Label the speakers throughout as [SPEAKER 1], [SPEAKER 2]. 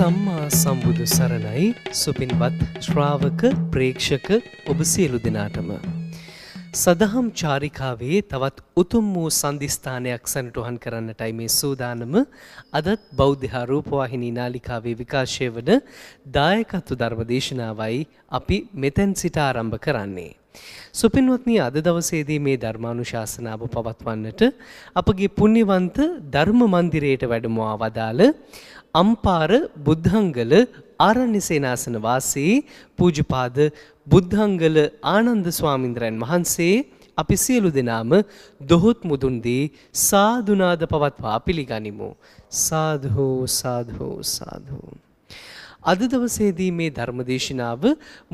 [SPEAKER 1] සම්මා සම්බුදු සරණයි සුපින්වත් ශ්‍රාවක ප්‍රේක්ෂක ඔබ සියලු දෙනාටම සදහම් චාරිකාවේ තවත් උතුම් වූ සන්ධිස්ථානයක් සනිටුහන් කරන්නටයි මේ සූදානම. අදත් බෞද්ධ රූපවාහිනී නාලිකාවේ විකාශය වන දායකත්ව ධර්ම දේශනාවයි අපි මෙතෙන් සිට ආරම්භ කරන්නේ. සුපින්වත්නි, අද දවසේදී මේ ධර්මානුශාසනාව පවත්වන්නට අපගේ පුණ්‍යවන්ත ධර්ම මන්දිරයට වැඩමවා වදාළ අම්පාර බුද්ධංගල ආරණ්‍ය සේනාසන වාසී පූජ්‍යපාද බුද්ධංගල ආනන්ද ස්වාමීන්ද්‍රයන් වහන්සේ අපි සියලු දෙනාම දොහොත් මුදුන් දී සාදුනාද පවත්වා පිළිගනිමු. සාදු සාදු සාදු. අද දවසේදී මේ ධර්මදේශනාව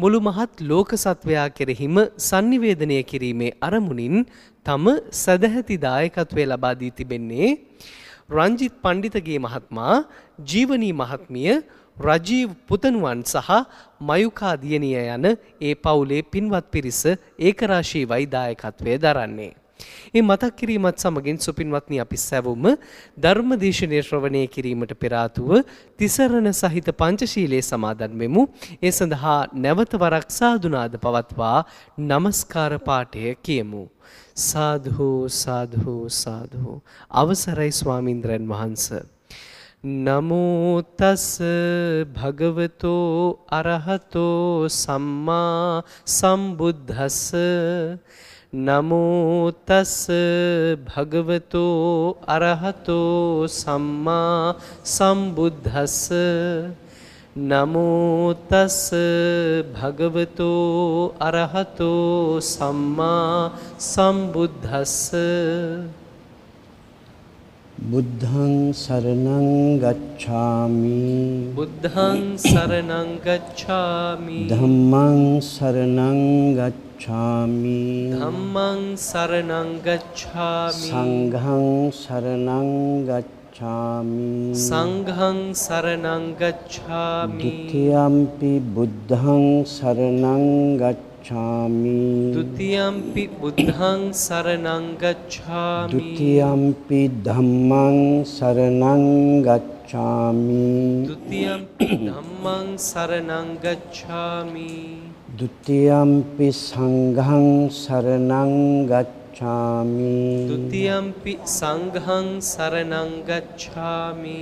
[SPEAKER 1] මුළු මහත් ලෝක සත්වයා කෙරෙහිම sannivedanaya කිරීමේ අරමුණින් තම සදැහැති දායකත්වය ලබා දී තිබෙන්නේ රංජිත් පණ්ඩිතගේ මහත්මයා, ජීවනී මහත්මිය, රජීව් පුතණුවන් සහ මයුකා දියණිය යන ඒ පවුලේ පින්වත් පිරිස ඒකරාශීවයි දායකත්වය දරන්නේ. මේ මතක් කිරීමත් සමගින් සුපින්වත්නි, අපි සැවොම ධර්මදේශනය ශ්‍රවණය කිරීමට පෙර ආතුව තිසරණ සහිත පංචශීලයේ සමාදන් වෙමු. ඒ සඳහා නැවත වරක් සාදුනාද පවත්වා නමස්කාර පාඨය කියමු. සාදු සාදු සාදු. අවසරයි ස්වාමීන්ද්‍රයන් වහන්සේ. නමෝ තස් භගවතෝ අරහතෝ සම්මා සම්බුද්දස්ස. නමෝ තස් භගවතෝ අරහතෝ සම්මා සම්බුද්දස්ස. නමෝ තස් භගවතෝ අරහතෝ සම්මා සම්බුද්දස්ස.
[SPEAKER 2] බුද්ධං සරණං ගච්ඡාමි.
[SPEAKER 1] බුද්ධං සරණං ගච්ඡාමි.
[SPEAKER 2] ධම්මං සරණං ගච්ඡාමි.
[SPEAKER 1] ධම්මං සරණං ගච්ඡාමි.
[SPEAKER 2] සංඝං සරණං ගච්ඡාමි.
[SPEAKER 1] සංඝං සරණං ගච්ඡාමි.
[SPEAKER 2] ဒ ුතියම්පි බුද්ධං සරණං ගච්ඡාමි.
[SPEAKER 1] ဒ ුතියම්පි බුද්ධං සරණං ගච්ඡාමි.
[SPEAKER 2] ဒ ුතියම්පි ධම්මං සරණං ගච්ඡාමි.
[SPEAKER 1] ဒ ුතියම්පි ධම්මං සරණං ගච්ඡාමි.
[SPEAKER 2] ဒ ුතියම්පි සංඝං සරණං ගච්ඡාමි.
[SPEAKER 1] ဒ ුතියම්පි සංඝං සරණං ගච්ඡාමි.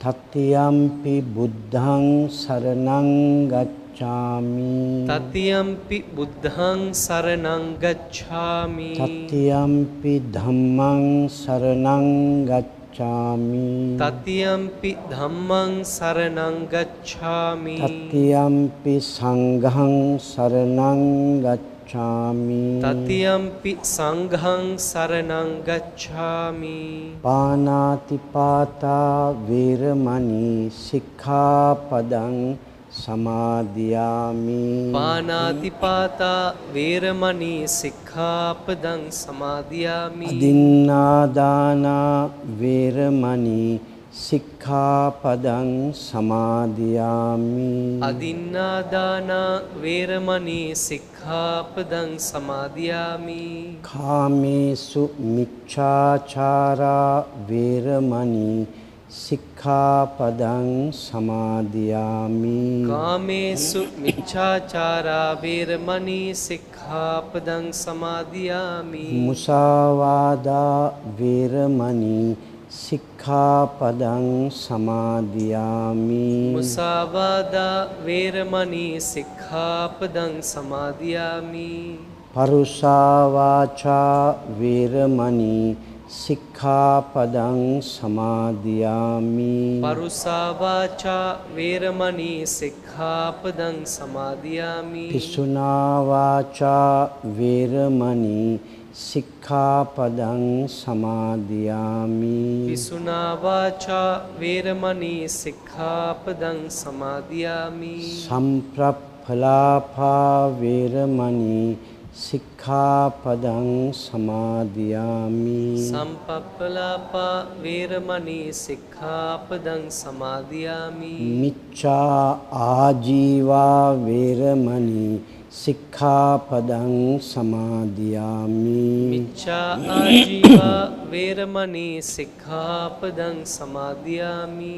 [SPEAKER 2] තතියම්පි බුද්ධං සරණං ගච්ඡාමි.
[SPEAKER 1] තතියම්පි බුද්ධං සරණං ගච්ඡාමි.
[SPEAKER 2] තතියම්පි ධම්මං සරණං ගච්ඡාමි.
[SPEAKER 1] තතියම්පි ධම්මං සරණං ගච්ඡාමි.
[SPEAKER 2] තතියම්පි සංඝං සරණං ගච්ඡාමි.
[SPEAKER 1] තතියම්පි සංඝං සරණං ගච්ඡාමි.
[SPEAKER 2] පානාති පාතා වේරමණී සික්ඛාපදං සමාදියාමි.
[SPEAKER 1] පානාතිපාතා වේරමණී සික්ඛාපදං සමාදියාමි.
[SPEAKER 2] අදින්නාදානා වේරමණී සික්ඛාපදං සමාදියාමි.
[SPEAKER 1] අදින්නාදානා වේරමණී සික්ඛාපදං සමාදියාමි.
[SPEAKER 2] කාමේසු මිච්ඡාචාරා වේරමණී සික්ඛාපදං සමාදියාමි.
[SPEAKER 1] කාමේසු මිච්ඡාචාරා වේරමණී සික්ඛාපදං සමාදියාමි.
[SPEAKER 2] මුසාවාදා වේරමණී සික්ඛාපදං සමාදියාමි.
[SPEAKER 1] මුසාවාදා වේරමණී සික්ඛාපදං සමාදියාමි.
[SPEAKER 2] පරුසා වාචා වේරමණී සික්ඛාපදං සමාදියාමි.
[SPEAKER 1] පරුසා වාචා වේරමණී සික්ඛාපදං සමාදියාමි.
[SPEAKER 2] පිසුනා වාචා වේරමණී සික්ඛාපදං සමාදියාමි.
[SPEAKER 1] පිසුනා වාචා වේරමණී සික්ඛාපදං සමාදියාමි.
[SPEAKER 2] සම්ප්‍රප්පලාපා වේරමණී සික්ඛාපදං සමාදියාමි.
[SPEAKER 1] සම්පප්පලාපා වේරමණී සික්ඛාපදං සමාදියාමි.
[SPEAKER 2] මිච්ඡා ආජීවා වේරමණී සික්ඛාපදං සමාදියාමි.
[SPEAKER 1] මිච්ඡා ආජීවා වේරමණී සික්ඛාපදං සමාදියාමි.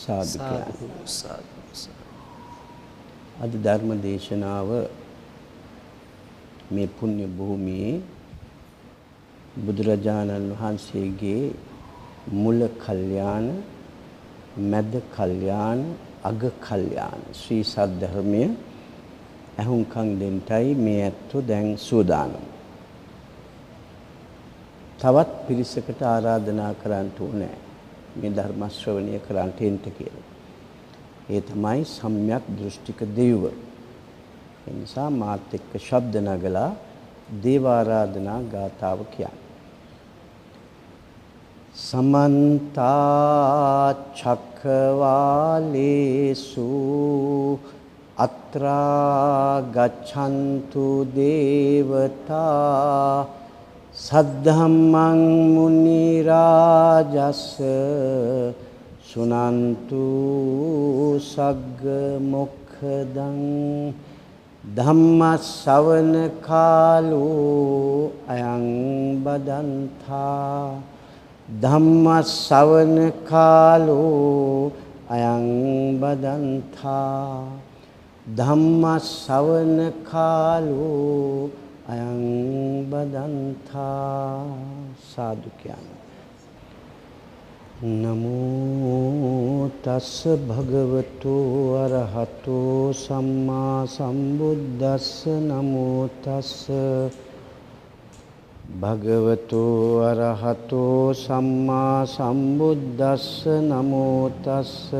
[SPEAKER 2] සාදු
[SPEAKER 1] සාදු සාදු සාදු.
[SPEAKER 2] අද ධර්ම දේශනාව මේ පුණ්‍ය භූමියේ බුදුරජාණන් වහන්සේගේ මුල කල්යාණ, මැද කල්යාණ, අග කල්යාණ ශ්‍රී සද්ධර්මය ඇහුම්කන් දෙන්නයි මේ ඇත්තෝ දැන් සූදානම්. තවත් පිරිසකට ආරාධනා කරන්න ඕනේ මේ ධර්ම ශ්‍රවණය කරන්නට එන්න කියලා. ඒ තමයි සම්‍යක් දෘෂ්ටික දෙවිව. ඒ නිසා මාත් එක්ක ශබ්ද නගලා දේවාරාධනා ගාථාව කියන්නේ. සමන්ත චක්කවාලේසු අත්‍රා ගච්ඡන්තු දේවතා සද්ධම්මං මුනි රාජස් සුනන්තු සග්ග මොක්ඛදං ධම්ම ශ්‍රවණ කාලෝ අයං බදන්තා ධම්ම ශ්‍රවණ කාලෝ අයං බදන්තා ධම්ම ශ්‍රවණ කාලෝ අයං බදන්තා සාදු කියන්නේ. නමෝ තස්ස භගවතු අරහතෝ සම්මා සම්බුද්දස්ස නමෝ තස්ස භගවතු අරහතෝ සම්මා සම්බුද්දස්ස නමෝ තස්ස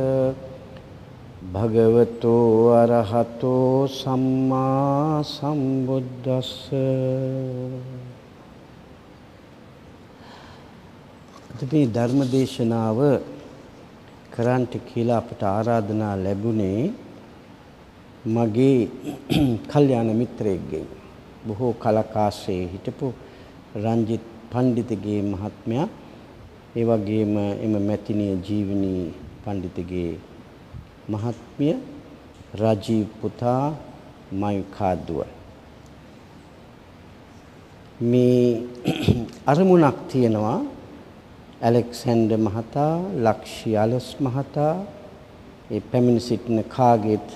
[SPEAKER 2] භගවතු අරහතෝ සම්මා සම්බුද්දස්ස. මේ ධර්ම දේශනාව කරන්නට කියලා අපට ආරාධනා ලැබුණේ මගේ කල්යාණ මිත්‍රයෙක්ගෙන්. බොහෝ කලක ආශ්‍රයේ හිටපු රංජිත් පණ්ඩිතගේ මහත්මයා, ඒ වගේම එම මැතිණිය ජීවනී පණ්ඩිතගේ මහත්මිය, රජීව් පුතා, මයුකා දුව. මේ අරමුණක් තියෙනවා. ඇලෙක්සැන්ඩර් මහතා, ලක්ෂී අලස් මහතා, ඒ පැමිණ සිටින කාගෙත්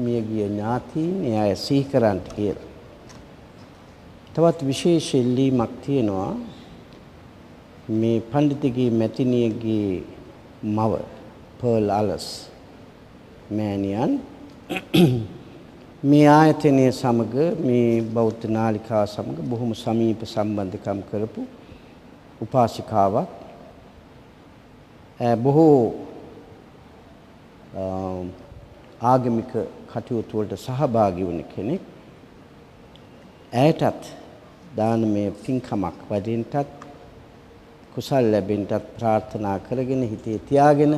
[SPEAKER 2] මියගිය ඥාතීන් ඒ අය සිහි කරන්නට කියලා. තවත් විශේෂ ඉල්ලීමක් තියෙනවා. මේ පණ්ඩිතගේ මැතිණියගේ මව පර්ල් අලස් මෑණියන් මේ ආයතනය සමග, මේ බෞද්ධ නාලිකාව සමග බොහොම සමීප සම්බන්ධකම් කරපු උපාසිකාවක්. බොහෝ ආගමික කටයුතු වලට සහභාගී වුණ කෙනෙක්. ඇයටත් දානමය පින්කමක් වදින්ටත් කුසල් ලැබෙන්නටත් ප්‍රාර්ථනා කරගෙන හිතේ තියාගෙන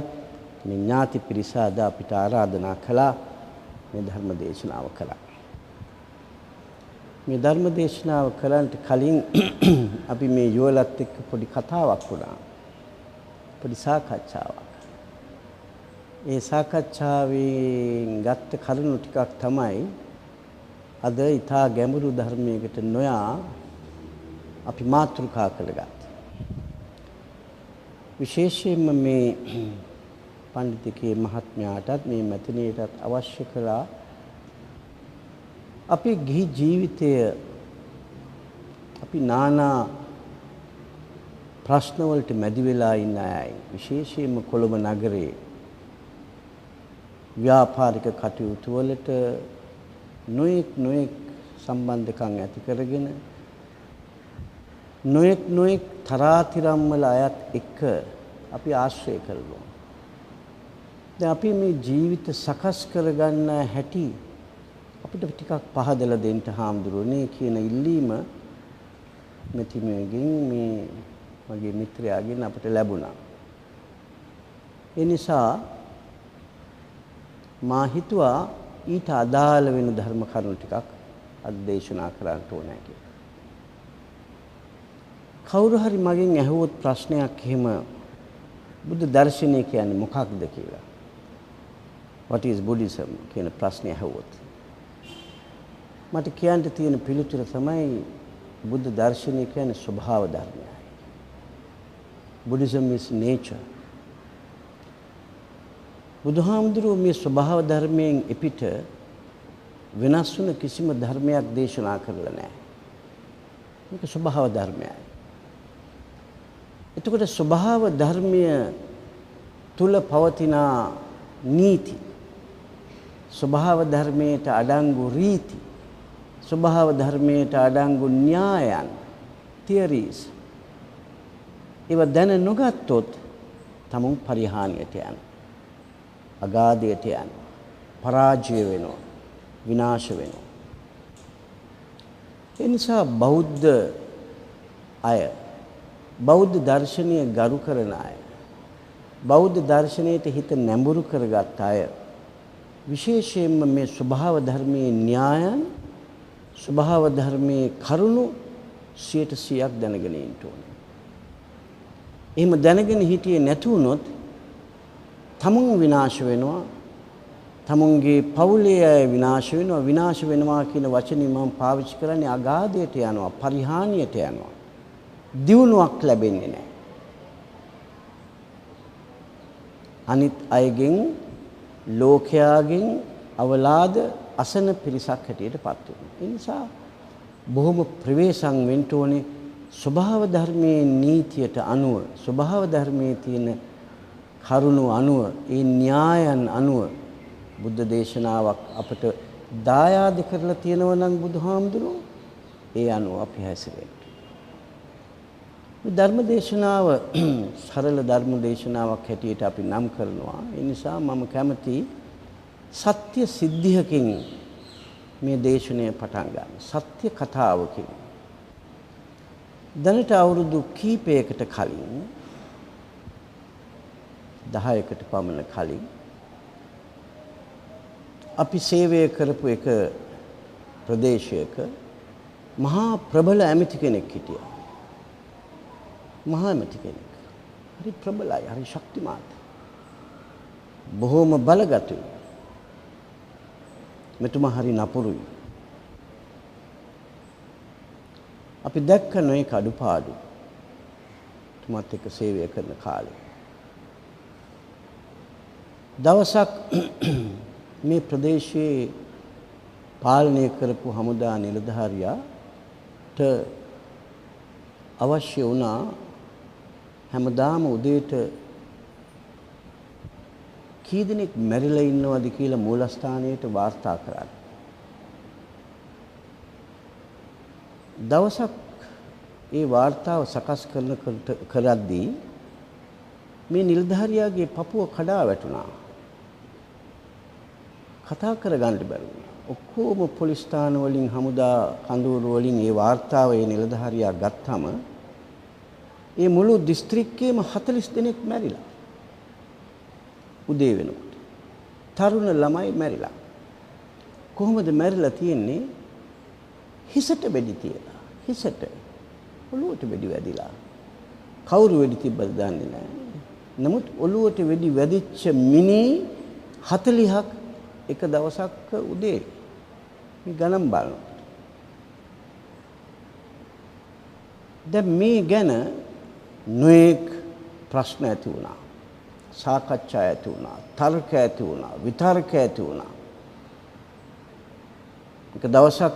[SPEAKER 2] මේ ඥාති පිරිස අද අපිට ආරාධනා කළා මේ ධර්ම දේශනාව කළා. මේ ධර්ම දේශනාව කරන්නට කලින් අපි මේ යුවලත් එක්ක පොඩි කතාවක් වුණා. පොඩි සාකච්ඡාවක්. ඒ සාකච්ඡාවෙන් ගත්ත කරුණු ටිකක් තමයි අද ඊටා ගැඹුරු ධර්මයකට නොයා අපි මාතෘකා කරගත්තා. විශේෂයෙන්ම මේ පණ්ඩිතකේ මහත්මයාටත් මේ මැතිණියටත් අවශ්‍ය කළා අපේ ගිහි ජීවිතය අපි নানা ප්‍රශ්න වලට මැදි වෙලා ඉන්න අයයි. විශේෂයෙන්ම කොළඹ නගරයේ ව්‍යාපාරික කටයුතු වලට නොයෙක් සම්බන්ධකම් ඇති කරගෙන නොයෙක් තරාතිරම් වල අයත් එක්ක අපි ආශ්‍රය කරනවා. දැන් අපි මේ ජීවිත සකස් කරගන්න හැටි අපිට ටිකක් පහදලා දෙන්න හාමුදුරනේ කියන ඉල්ලීම මෙතිමගෙන් මේ මගේ මිත්‍රයාගෙන් අපිට ලැබුණා. ඒ නිසා මා හිතුවා ඊට අදාළ වෙන ධර්ම කරුණු ටිකක් අද දේශනා කරන්න ඕනේ කියලා. කවුරු හරි මගෙන් ඇහුවොත් ප්‍රශ්නයක් එහෙම බුද්ධ දර්ශනය කියන්නේ මොකක්ද කියලා. What is Buddhism කියන ප්‍රශ්නය ඇහුවොත් මට කියන්න තියෙන පිළිතුර තමයි බුද්ධ දර්ශනය කියන්නේ ස්වභාව ධර්මයයි. Buddhism is nature. බුදුහාමුදුරුවෝ මේ ස්වභාව ධර්මයෙන් එපිට වෙනස් වුණ කිසිම ධර්මයක් දේශනා කරලා නැහැ. මේක ස්වභාව ධර්මයයි. එතකොට ස්වභාව ධර්මය තුල පවතින නීති, ස්වභාව ධර්මයට අඩංගු රීති, ස්වභාව ධර්මයට අඩංගු න්‍යායයන්, theories, ඒව දැන නොගත්තොත් තමුන් පරිහානියට යනවා, අගාධයට යනවා, පරාජය වෙනවා, විනාශ වෙනවා. ඒ නිසා බෞද්ධ අය, බෞද්ධ දර්ශනය ගරු කරන අය, බෞද්ධ දර්ශනයට හිත නැඹුරු කරගත් අය විශේෂයෙන්ම මේ ස්වභාව ධර්මයේ න්‍යායන්, ස්වභාව ධර්මයේ කරුණු 100% දැනගෙන ඉන්න ඕනේ. එහෙම දැනගෙන හිටියේ නැති වුණොත් තමුන් විනාශ වෙනවා, තමුන්ගේ පවුලේ අය විනාශ වෙනවා. විනාශ වෙනවා කියන වචනේ මම පාවිච්චි කරන්නේ අගාධයට යනවා, පරිහානියට යනවා, දියුණුවක් ලැබෙන්නේ නැහැ. අනිත් අයගෙන්, ලෝකයාගෙන් අවලාද අසන පිරිසක් හැටියට පත් වෙනවා. ඒ නිසා බොහොම ප්‍රවේශම් වෙන්න ඕනේ ස්වභාව ධර්මයේ නීතියට අනුව, ස්වභාව ධර්මයේ තියෙන කරුණු අනුව, ඒ න්‍යායන් අනුව බුද්ධ දේශනාවක් අපට දායාද කරලා තියෙනවා නම් බුදුහාමුදුරුවෝ ඒ අනුව අපි හැසිරෙන්න. මේ ධර්ම දේශනාව සරල ධර්ම දේශනාවක් හැටියට අපි නම් කරනවා. ඒ නිසා මම කැමති සත්‍ය සිද්ධියකින් මේ දේශනය පටන් ගන්න. සත්‍ය කතාවකින්. දැනට අවුරුදු කීපයකට කලින්, 10කට පමණ කලින් අපි සේවය කරපු එක ප්‍රදේශයක මහා ප්‍රබල ඇමති කෙනෙක් හිටියා. මහා ඇමති කෙනෙක්. හරි ප්‍රබලයි, හරි ශක්තිමත්. බොහෝම බලගතුයි. මෙතුමා හරි නපුරුයි. අපි දැක්ක නොයෙක් අඩුපාඩු තුමත් එක්ක සේවය කරන කාලේ. දවසක් මේ ප්‍රදේශයේ පාලනය කරපු හමුදා නිලධාරියාට අවශ්‍ය වුණා හැමදාම උදේට කී දෙනෙක් මැරිලා ඉන්නවද කියලා මූලස්ථානයට වාර්තා කරන්න. දවසක් ඒ වාර්තාව සකස් කරද්දී මේ නිලධාරියාගේ පපුව කඩා වැටුණා. කතා කරගන්න බැරි වුණා. ඔක්කොම පොලිස් ස්ථාන වලින්, හමුදා කඳවුරු වලින් ඒ වාර්තාව ඒ නිලධාරියා ගත්තම ඒ මුළු දිස්ත්‍රික්කයේම 40 දෙනෙක් මැරිලා. උදේ වෙනකොට. තරුණ ළමයි මැරිලා. කොහොමද මැරිලා තියෙන්නේ? හිසට වෙඩි තියලා. හිසට. ඔළුවට වෙඩි වැදිලා. කවුරු වෙඩි තිබ්බද දන්නේ නැහැ. නමුත් ඔළුවට වෙඩි වැදිච්ච මිනි 40ක් එක දවසක් උදේ මේ ගණන් බලනවා. දැන් මේ ගැන නොඑක් ප්‍රශ්න ඇති වුණා. සාකච්ඡා ඇති වුණා. තර්ක ඇති වුණා. විතර්ක ඇති වුණා. එක දවසක්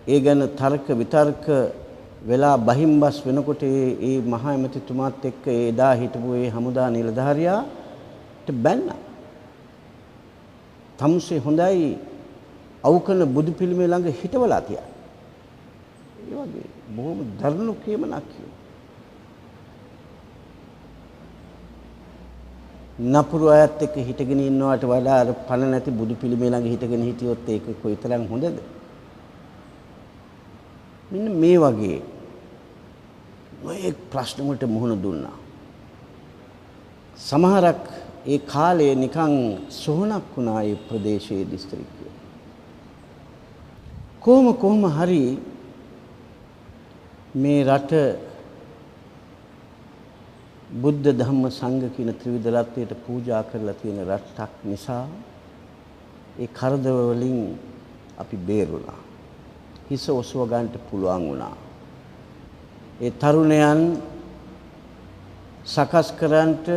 [SPEAKER 2] ඒ ගැන තර්ක විතර්ක වෙලා බහිම්බස් වෙනකොට ඒ මහා ඇමතිතුමාත් එක්ක එදා හිටපු ඒ හමුදා නිලධාරියාට බැන්නා. තමුසේ හොඳයි අවුකන බුදු පිළිමේ ළඟ හිටවලා තියා. ඒ වගේ බොහොම දරුණු කියමනක් කියනවා. නපුරු අයත් එක්ක හිටගෙන ඉන්නවට වඩා අර පණ නැති බුදු පිළිමේ ළඟ හිටගෙන හිටියොත් ඒක කොයිතරම් හොඳද? මෙන්න මේ වගේ මේ ප්‍රශ්න වලට මුහුණ දුන්නා. සමහරක් ඒ කාලේ නිකන් සොහනක් වුණා ඒ ප්‍රදේශයේ දිස්ත්‍රික්කය. කොහොම හරි මේ රට බුද්ධ ධම්ම සංඝ කියන ත්‍රිවිධ රත්නයට පූජා කරලා තියෙන රටක් නිසා ඒ කරදර වලින් අපි බේරුණා. හිස ඔසව ගන්නට පුළුවන් වුණා. ඒ තරුණයන් සකස් කරන්නට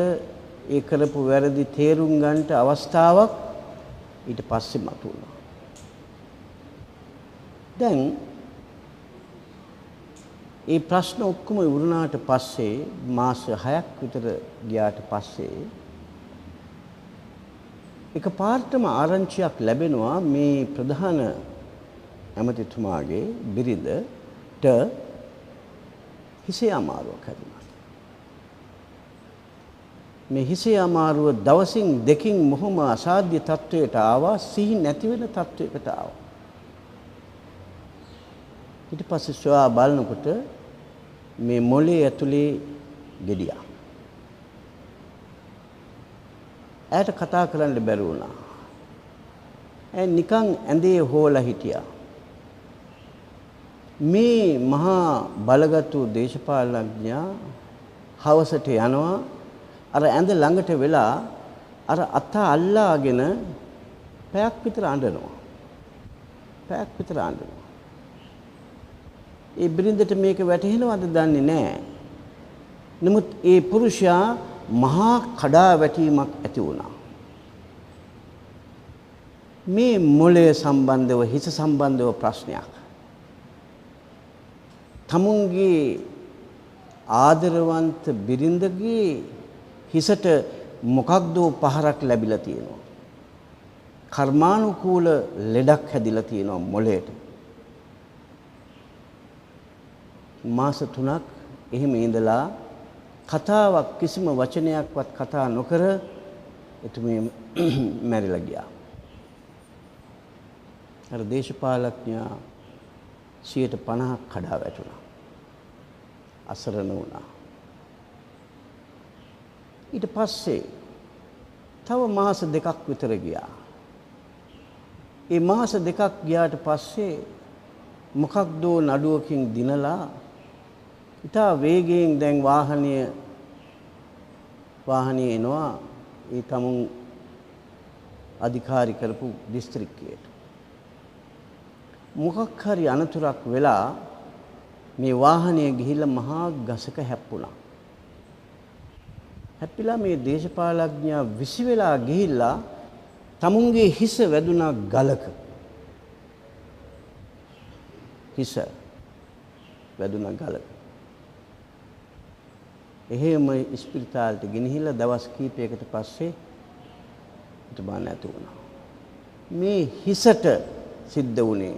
[SPEAKER 2] ඒ කරපු වැරදි තේරුම් ගන්නට අවස්ථාවක් ඊට පස්සේ මතුවුණා. දැන් මේ ප්‍රශ්න ඔක්කොම ඉවරුණාට පස්සේ මාස 6ක් විතර ගියාට පස්සේ එකපාරටම ආරංචියක් ලැබෙනවා මේ ප්‍රධාන ඇමතිතුමාගේ බිරිඳට හිසේ අමාරුවක් හැදුණා. මේ හිසේ අමාරුව දවසින් දෙකකින් මොහොම අසාධ්‍ය තත්වයට ආවා, සිහි නැති වෙන තත්වයකට ආවා. ඊට පස්සේ සොයා බලනකොට මේ මොළේ ඇතුලේ ගෙඩියක්. ඇයට කතා කරන්න බැරි වුණා. ඇය නිකන් ඇඳේ හොලා හිටියා. මේ මහා බලගත්ු දේශපාලනඥයා හවසට යනවා, අර ඇඳ ළඟට වෙලා අර අත අල්ලාගෙන පැයක් විතර අඬනවා. පැයක් විතර අඬනවා. ඒ බිරිඳට මේක වැටහෙනවද දන්නේ නැහැ. නමුත් ඒ පුරුෂයා මහා කඩාවැටීමක් ඇති වුණා. මේ මොළය සම්බන්ධව, හිස සම්බන්ධව ප්‍රශ්නයක්. තමුන්ගේ ආදරවන්ත බිරිඳගේ හිසට මොකක්ද පහරක් ලැබිලා තියෙනවා. කර්මානුකූල ලෙඩක් හැදිලා තියෙනවා මොළයට. මාස 3ක් එහෙම ඉඳලා කතාවක් කිසිම වචනයක්වත් කතා නොකර එතුමිය මැරිලා ගියා. අර දේශපාලඥයා 50% කඩා වැටුණා. අසරණ වුණා. ඊට පස්සේ තව මාස 2ක් විතර ගියා. ඒ මාස 2ක් ගියාට පස්සේ මොකක්ද නඩුවකින් දිනලා ඉතා වේගයෙන් දැන් වාහනේ එනවා ඒ තමුන් අධිකාරි කරපු දිස්ත්‍රික්කයට. මොකක් හරි අනතුරක් වෙලා මේ වාහනේ ගිහිල්ලා මහා ගසක හැප්පුණා. හැප්පිලා මේ දේශපාලඥයා විසි වෙලා ගිහිල්ලා තමුන්ගේ හිස වැදුනා ගලක. හිස වැදුනා ගලක. එහෙම ඉස්පිරිතාලෙට ගෙනහිල්ලා දවස් කීපයකට පස්සේ එතුමා නැතු වුණා. මේ හිසට සිද්ධ වුණේ,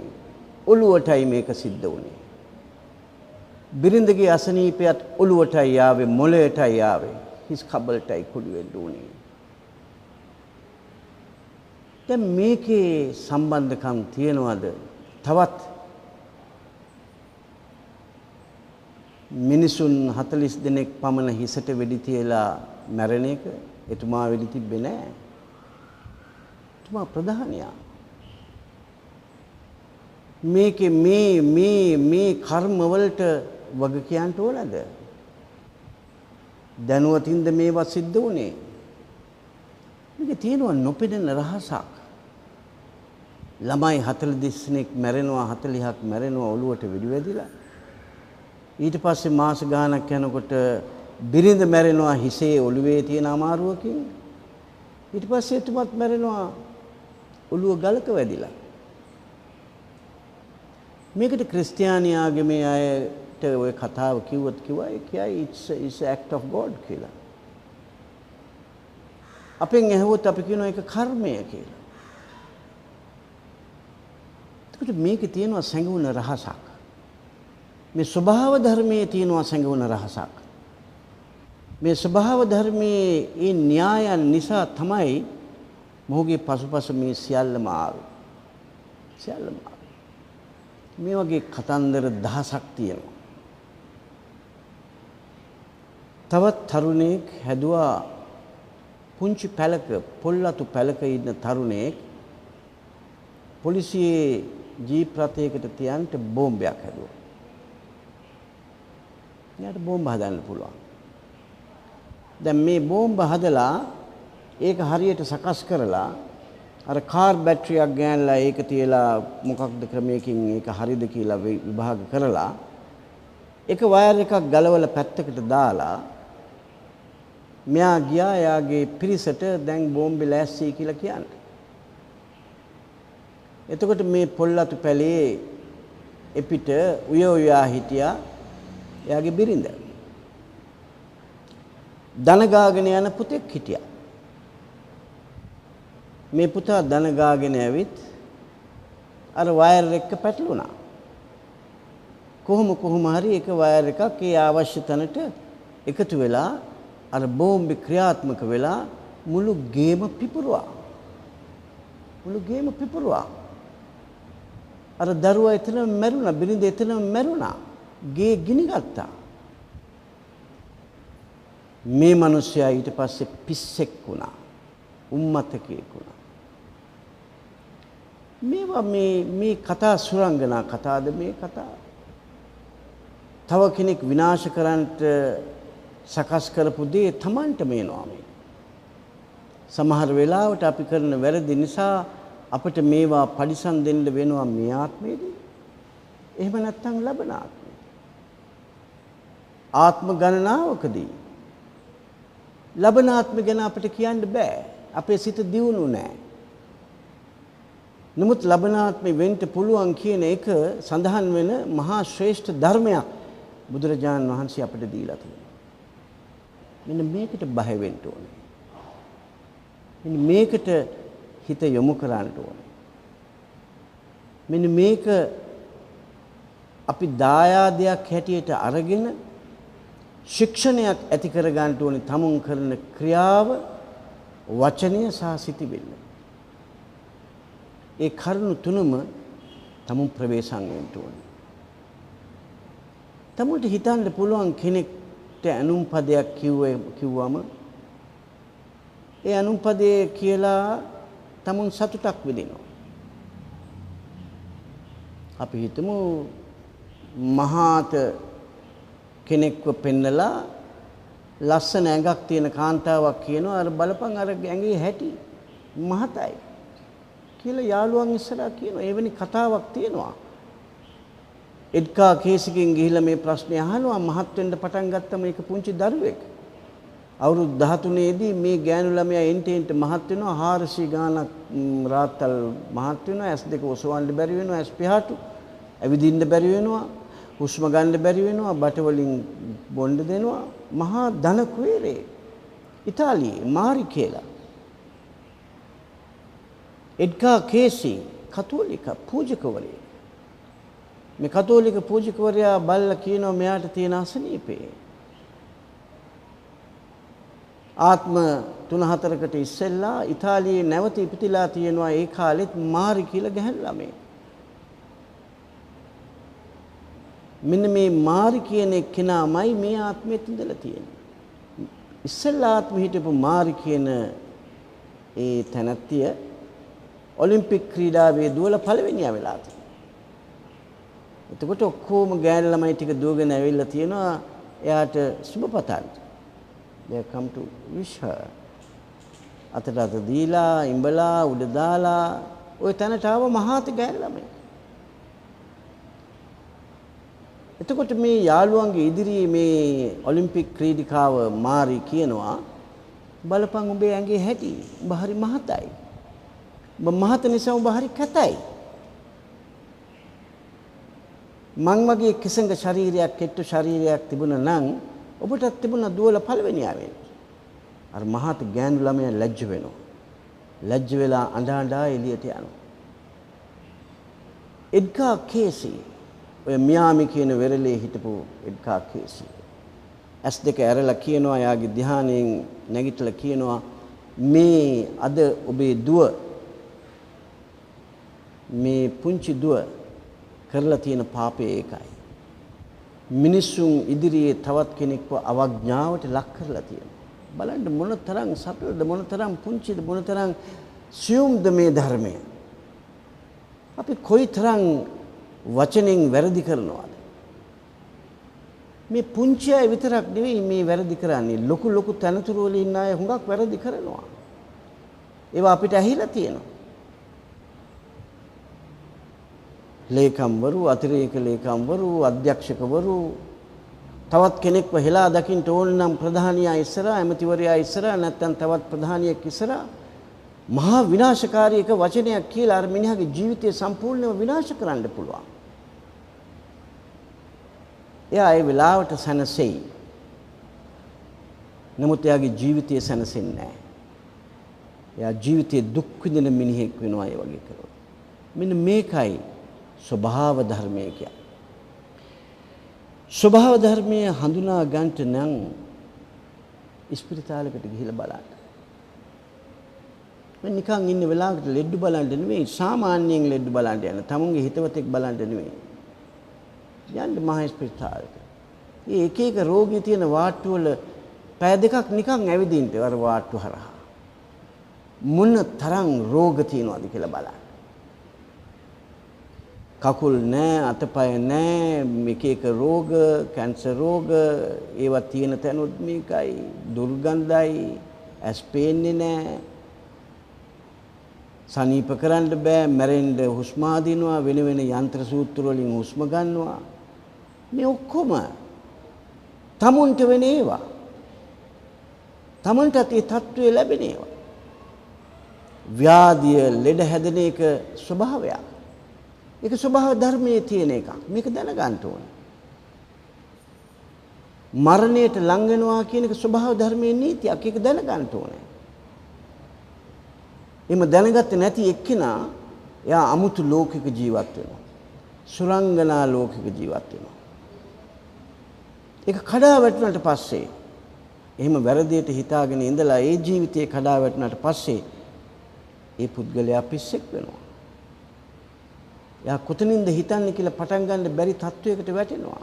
[SPEAKER 2] ඔළුවටයි මේක සිද්ධ වුණේ. බිරිඳගේ අසනීපයත් ඔළුවටයි ආවේ, මොළයටයි ආවේ, හිස් කබලටයි කුඩු වෙන්න උනේ. දැන් මේකේ සම්බන්ධකම් තියනවාද තවත් මිනිසුන් 40 දෙනෙක් පමණ හිසට වෙඩි තියලා මැරෙන එක? එතුමා වෙඩි තිබ්බේ නැහැ. එතුමා ප්‍රධානියා. මේකේ මේ කර්ම වලට වග කියන්න ඕනද? දැනුවතින්ද මේවා සිද්ධ වුණේ? මේකේ තියෙනවා නොපෙනෙන රහසක්. ළමයි 40 දෙනෙක් මැරෙනවා, 40ක් මැරෙනවා ඔළුවට වෙඩි වැදිලා. ඊට පස්සේ මාස ගාණක් යනකොට බිරිඳ මැරෙනවා හිසේ ඔළුවේ තියෙන අමාරුවකින්. ඊට පස්සේ එතුමත් මැරෙනවා ඔළුව ගලක වැදිලා. මේකට ක්‍රිස්තියානි ආගමේ අයට ওই කතාව කිව්වොත් it's act of God කියලා. අපෙන් ඇහුවොත් අපි කියනවා ඒක කර්මය කියලා. ඒකට මේකේ තියෙනවා සංගුණ රහසක්. මේ ස්වභාව ධර්මයේ තියෙනවා සංගුණ රහසක්. මේ ස්වභාව ධර්මයේ ඒ න්‍යායන් නිසා තමයි මොහුගේ පසුපස මේ සියල්ලම ආවේ. සියල්ලම ආවේ. මේ වගේ කතන්දර දහසක් තියෙනවා. තවත් තරුණයෙක් හැදුවා පුංචි පැලක, පොල්ලතු පැලක ඉන්න තරුණයෙක් පොලිසියේ ජීප් රථයකට තියන්න බෝම්බයක් හැදුවා. එයාට බෝම්බ හදන්න පුළුවන්. දැන් මේ බෝම්බ හදලා ඒක හරියට සකස් කරලා අර කාර් බැටරියක් ගෑනලා ඒක තියලා මොකක්ද ක්‍රමයකින් ඒක හරිද කියලා විභාග කරලා එක වයර් එකක් ගලවලා පැත්තකට දාලා මෙයා ගියා එයාගේ පිරිසට දැන් බෝම්බෙ ලෑස්ති කියලා කියන්නේ. එතකොට මේ පොල්ලතු පැලේ එපිට උයා හිටියා එයාගේ බිරිඳ. දන ගාගෙන යන පුතෙක් හිටියා. මේ පුතා දන ගාගෙන ඇවිත් අර වයර් එක පැටලුණා. කොහොම හරි එක වයර් එකක් ඒ අවශ්‍ය තැනට එකතු වෙලා අර බෝම්බ ක්‍රියාත්මක වෙලා මුළු ගේම පිපුරුවා. අර දරුවා එතනම මැරුණා, බිරිඳ එතනම මැරුණා. ගේ ගිනි ගත්තා. මේ මිනිස්සයා ඊට පස්සේ පිස්සෙක් වුණා. උම්මතකෙක් වුණා. මේවා මේ කතා සුරංගනා කතාද මේ කතා? තව කෙනෙක් විනාශ කරන්නට සකස් කරපු දේ Tamanට මේනවා මේ. සමහර වෙලාවට අපි කරන වැරදි නිසා අපිට මේවා පරිසම් දෙන්න වෙනවා මේ ආත්මයේදී. එහෙම නැත්නම් ලබන ආත්මයේදී. ආත්ම ගණනාවකදී ලබන ආත්ම ගැන අපිට කියන්න බෑ. අපේ සිත දියුණු නෑ. නමුත් ලබන ආත්මෙ වෙන්න පුළුවන් කියන එක සඳහන් වෙන මහා ශ්‍රේෂ්ඨ ධර්මයක් බුදුරජාණන් වහන්සේ අපිට දීලා තියෙනවා. මෙන්න මේකට බය වෙන්න ඕනේ. මෙන්න මේකට හිත යොමු කරන්න ඕනේ. මෙන්න මේක අපි දායාදයක් හැටියට අරගෙන ශික්ෂණයක් ඇති කර ගන්න ඕනේ. තමුන් කරන ක්‍රියාව, වචනය සහ සිතිවිල්ල. ඒ කරුණු තුනම තමුන් ප්‍රවේශම් වෙන්න ඕනේ. තමුන්ට හිතන්න පුළුවන් කෙනෙක්ට අනුම් පදයක් කිව්වම ඒ අනුම් පදේ කියලා තමුන් සතුටක් විඳිනවා. අපි හිතමු මහාත කෙනෙක්ව පෙන්නලා ලස්සන ඇඟක් තියෙන කාන්තාවක් කියනවා අර බලපන් අර ඇඟේ හැටි මහතයි කියලා යාළුවන් ඉස්සරහා කියනවා. එවැනි කතාවක් තියෙනවා. එඩ්ගා කේසිගෙන් ගිහිල්ලා මේ ප්‍රශ්නේ අහනවා. මහත් වෙන්න පටන් ගත්තම ඒක පුංචි දරුවෙක්. අවුරුදු 13 දී මේ ගෑනු ළමයා එන්ට මහත් වෙනවා. 400 ගාණක් රාත්තල් මහත් වෙනවා. S2 ඔසවන්න බැරි වෙනවා. S පිහාටු ඇවිදින්න බැරි වෙනවා. හුස්ම ගන්න බැරි වෙනවා. බට වලින් බොණ්ඩ දෙනවා. මහා ධන කුවේරේ ඉතාලියේ මාරි කියලා. එඩ්ගා කේසි කතෝලික පූජකවරයෙක්. මේ කතෝලික පූජකවරයා බල්ලා කියනවා මෙයාට තියෙන අසනීපේ. ආත්ම 3-4කට ඉස්සෙල්ලා ඉතාලියේ නැවත ඉපතිලා තියෙනවා. ඒ කාලෙත් මාරි කියලා ගැහැණු ළමයි. මෙන්න මේ මාරි කියන කෙනාමයි මේ ආත්මෙත් ඉඳලා තියෙන්නේ. ඉස්සෙල්ලා ආත්මෙ හිටපු මාරි කියන ඒ තැනැත්තිය ඔලිම්පික් ක්‍රීඩාවේ දුවලා පළවෙනියා වෙලා තියෙනවා. එතකොට ඔක්කොම ගෑනු ළමයි ටික දුවගෙන ඇවිල්ලා තියෙනවා එයාට සුබ පතන්න. they come to wish her. අතට දීලා ඉඹලා උඩ දාලා ওই තැනට ආව මහාත ගෑනු ළමයි. එතකොට මේ යාළුවන්ගේ ඉදිරියේ මේ ඔලිම්පික් ක්‍රීඩිකාව මාරි කියනවා බලපන් උඹේ ඇඟේ හැටි. උඹ හරි මහතයි. උඹ මහත නිසා උඹ හරි කැතයි. මං වගේ කිසංග ශරීරයක් කෙට්ටු ශරීරයක් තිබුණා නම් ඔබටත් තිබුණා දුවලා පළවෙනියා වෙන්න. අර මහත් ගෑනු ළමයා ලැජ්ජ වෙනවා. ලැජ්ජ වෙලා අඬා එළියට යනවා. එඩ්ගා කේසි ඔය මියාමි කියන වෙරළේ හිටපු එඩ්ගා කේසි S2 ඇරලා කියනවා යාගේ ධ්‍යානයෙන් නැගිටලා කියනවා මේ අද ඔබේ දුව මේ පුංචි දුව කරලා තියෙන පාපේ ඒකයි. මිනිසුන් ඉදිරියේ තවත් කෙනෙක්ව අවඥාවට ලක් කරලා තියෙනවා. බලන්න මොනතරම් සපලද මොනතරම් පුංචිද මොනතරම් සියුම්ද මේ ධර්මය. අපි කොයිතරම් වචනෙන් වැරදි කරනවද? මේ පුංචි අය විතරක් නෙවෙයි මේ වැරදි කරන්නේ. ලොකු තනතුරු වල ඉන්න අය හුඟක් වැරදි කරනවා. ඒවා අපිට ඇහිලා තියෙනවා. ලේකම්වරු, අතිරේක ලේකම්වරු, අධ්‍යක්ෂකවරු තවත් කෙනෙක්ව හෙලා දකින්න ඕන නම් ප්‍රධානියා ඉස්සරහා, ඇමතිවරයා ඉස්සරහා, නැත්නම් තවත් ප්‍රධානියෙක් ඉස්සරහා මහා විනාශකාරී එක වචනයක් කියලා අර මිනිහාගේ ජීවිතය සම්පූර්ණයෙන්ම විනාශ කරන්න පුළුවන්. එයා ඒ වෙලාවට සැනසෙයි. නමුත් එයාගේ ජීවිතය සැනසෙන්නේ නැහැ. එයා ජීවිතයේ දුක් විඳින මිනිහෙක් වෙනවා ඒ වගේ කරොත්. මෙන්න මේකයි ස්වභාව ධර්මය කියන්නේ. ස්වභාව ධර්මයේ හඳුනා ගන්නට නම් ඉස්පිරිතාලයකට ගිහිල්ලා බලන්න. මම නිකන් ඉන්න වෙලාවකට ලෙඩ බලන්න නෙවෙයි, සාමාන්‍යයෙන් ලෙඩ බලන්න යන. තමුන්ගේ හිතවතෙක් බලන්න නෙවෙයි. යන්න මහා ඉස්පිරිතාලෙට. මේ එක එක රෝගී තියෙන වාට්ටු වල පැය දෙකක් නිකන් ඇවිදින්න අර වාට්ටු හරහා. මොන තරම් රෝග තියෙනවද කියලා බලන්න. කකුල් නැහැ, අතපය නැහැ, එක එක රෝග, කැන්සර් රෝග, ඒවා තියෙන තැනුත් මේකයි, දුර්ගන්ධයි, ඇස් පේන්නේ නැහැ. සනීප කරන්න බෑ, මැරෙන්න හුස්ම අදිනවා, වෙන වෙන යන්ත්‍ර සූත්‍ර වලින් හුස්ම ගන්නවා. මේ ඔක්කොම තමුන්ට වෙන ඒවා. තමන්ටත් ඒ තත්ත්වය ලැබෙන ඒවා. ව්‍යාධිය ලෙඩ හැදෙන එක ස්වභාවයක්. ඒක ස්වභාව ධර්මයේ තියෙන එකක්. මේක දැනගන්න ඕනේ. මරණයට ලං වෙනවා කියන එක ස්වභාව ධර්මයේ නීතියක්. ඒක දැනගන්න ඕනේ. එimhe දැනගත්තේ නැති එක්කෙනා එයා අමුතු ලෝකික ජීවත් වෙනවා. සුරංගනා ලෝකික ජීවත් වෙනවා. ඒක කඩා වැටුණාට පස්සේ එහෙම වැරදියට හිතාගෙන ඉඳලා ඒ ජීවිතේ කඩා වැටුණාට පස්සේ ඒ පුද්ගලයා පිස්සෙක් වෙනවා. එයා කොතනින්ද හිතන්නේ කියලා පටන් ගන්න බැරි තත්වයකට වැටෙනවා.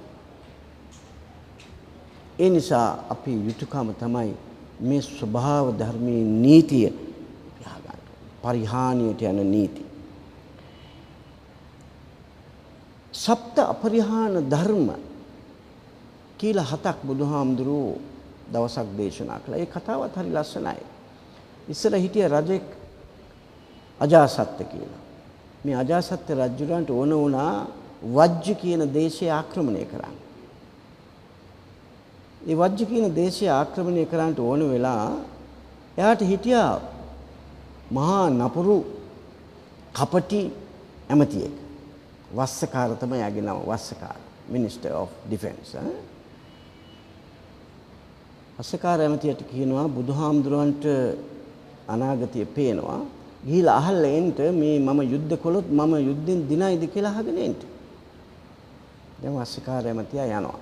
[SPEAKER 2] ඒ නිසා අපි යුතුයකම තමයි මේ ස්වභාව ධර්මයේ නීතිය යහගන්න. පරිහානියට යන නීති. සප්ත අපරිහාන ධර්ම කියලා 7ක් බුදුහාමුදුරුවෝ දවසක් දේශනා කළා. ඒ කතාවත් හරි ලස්සනයි. ඉස්සර හිටිය රජෙක් අජාසත්ත කියලා. මේ අජාසත්ත රජුරන්ට ඕන වුණා වජ්ජ කියන දේශය ආක්‍රමණය කරන්න. ඒ වජ්ජ කියන දේශය ආක්‍රමණය කරන්නට ඕන වෙලා එයාට හිටියා මහා නපුරු කපටි ඇමතියෙක්. වස්සකාර තමයි යාගේ නම, Vassakara. Minister of defence. Vassakara ඇමතියට කියනවා බුදුහාමුදුරන්ට අනාගතය පේනවා. ගිහිලා අහලා එන්න මේ මම යුද්ධ කළොත් මම යුද්ධෙන් දිනයිද කියලා අහගෙන එන්න. දැන් වස්සකාර ඇමතියා යනවා.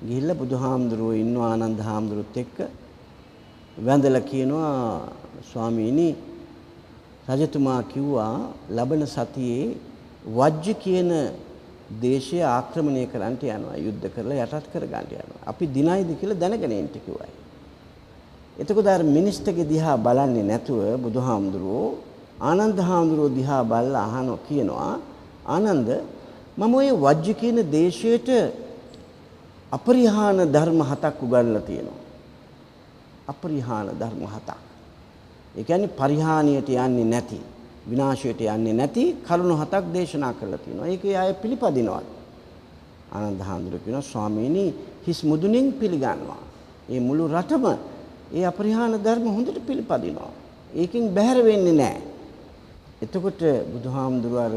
[SPEAKER 2] ගිහිල්ලා බුදුහාමුදුරුවෝ ඉන්නවා ආනන්ද හාමුදුරුවොත් එක්ක වැඳලා කියනවා ස්වාමීනි රජතුමා කිව්වා ලබන සතියේ වජ්ජ කියන දේශය ආක්‍රමණය කරන්නට යනවා, යුද්ධ කරලා යටත් කරගන්න යනවා. අපි දිනයිද කියලා දැනගෙන ඉන්න කිව්වයි. එතකොට අර මිනිස්ටර්ගේ දිහා බලන්නේ නැතුව බුදුහාමුදුරුවෝ ආනන්ද හාමුදුරුවෝ දිහා බලලා අහනවා කියනවා ආනන්ද මම ඔය වජ්ජ කියන දේශයට අපරිහාන ධර්ම 7ක් උගන්ලා තියෙනවා. අපරිහාන ධර්ම 7ක්. ඒ කියන්නේ පරිහානියට යන්නේ නැති, විනාශයට යන්නේ නැති කරුණු 7ක් දේශනා කරලා තියෙනවා. ඒකේ අය පිළිපදිනවා. ආනන්ද හාමුදුරුවෝ කියනවා ස්වාමීනි හිස් මුදුනින් පිළිගන්නවා. මේ මුළු රටම ඒ අපරිහාන ධර්ම හොඳට පිළිපදිනවා. ඒකෙන් බැහැර වෙන්නේ නැහැ. එතකොට බුදුහාමුදුරුවෝ අර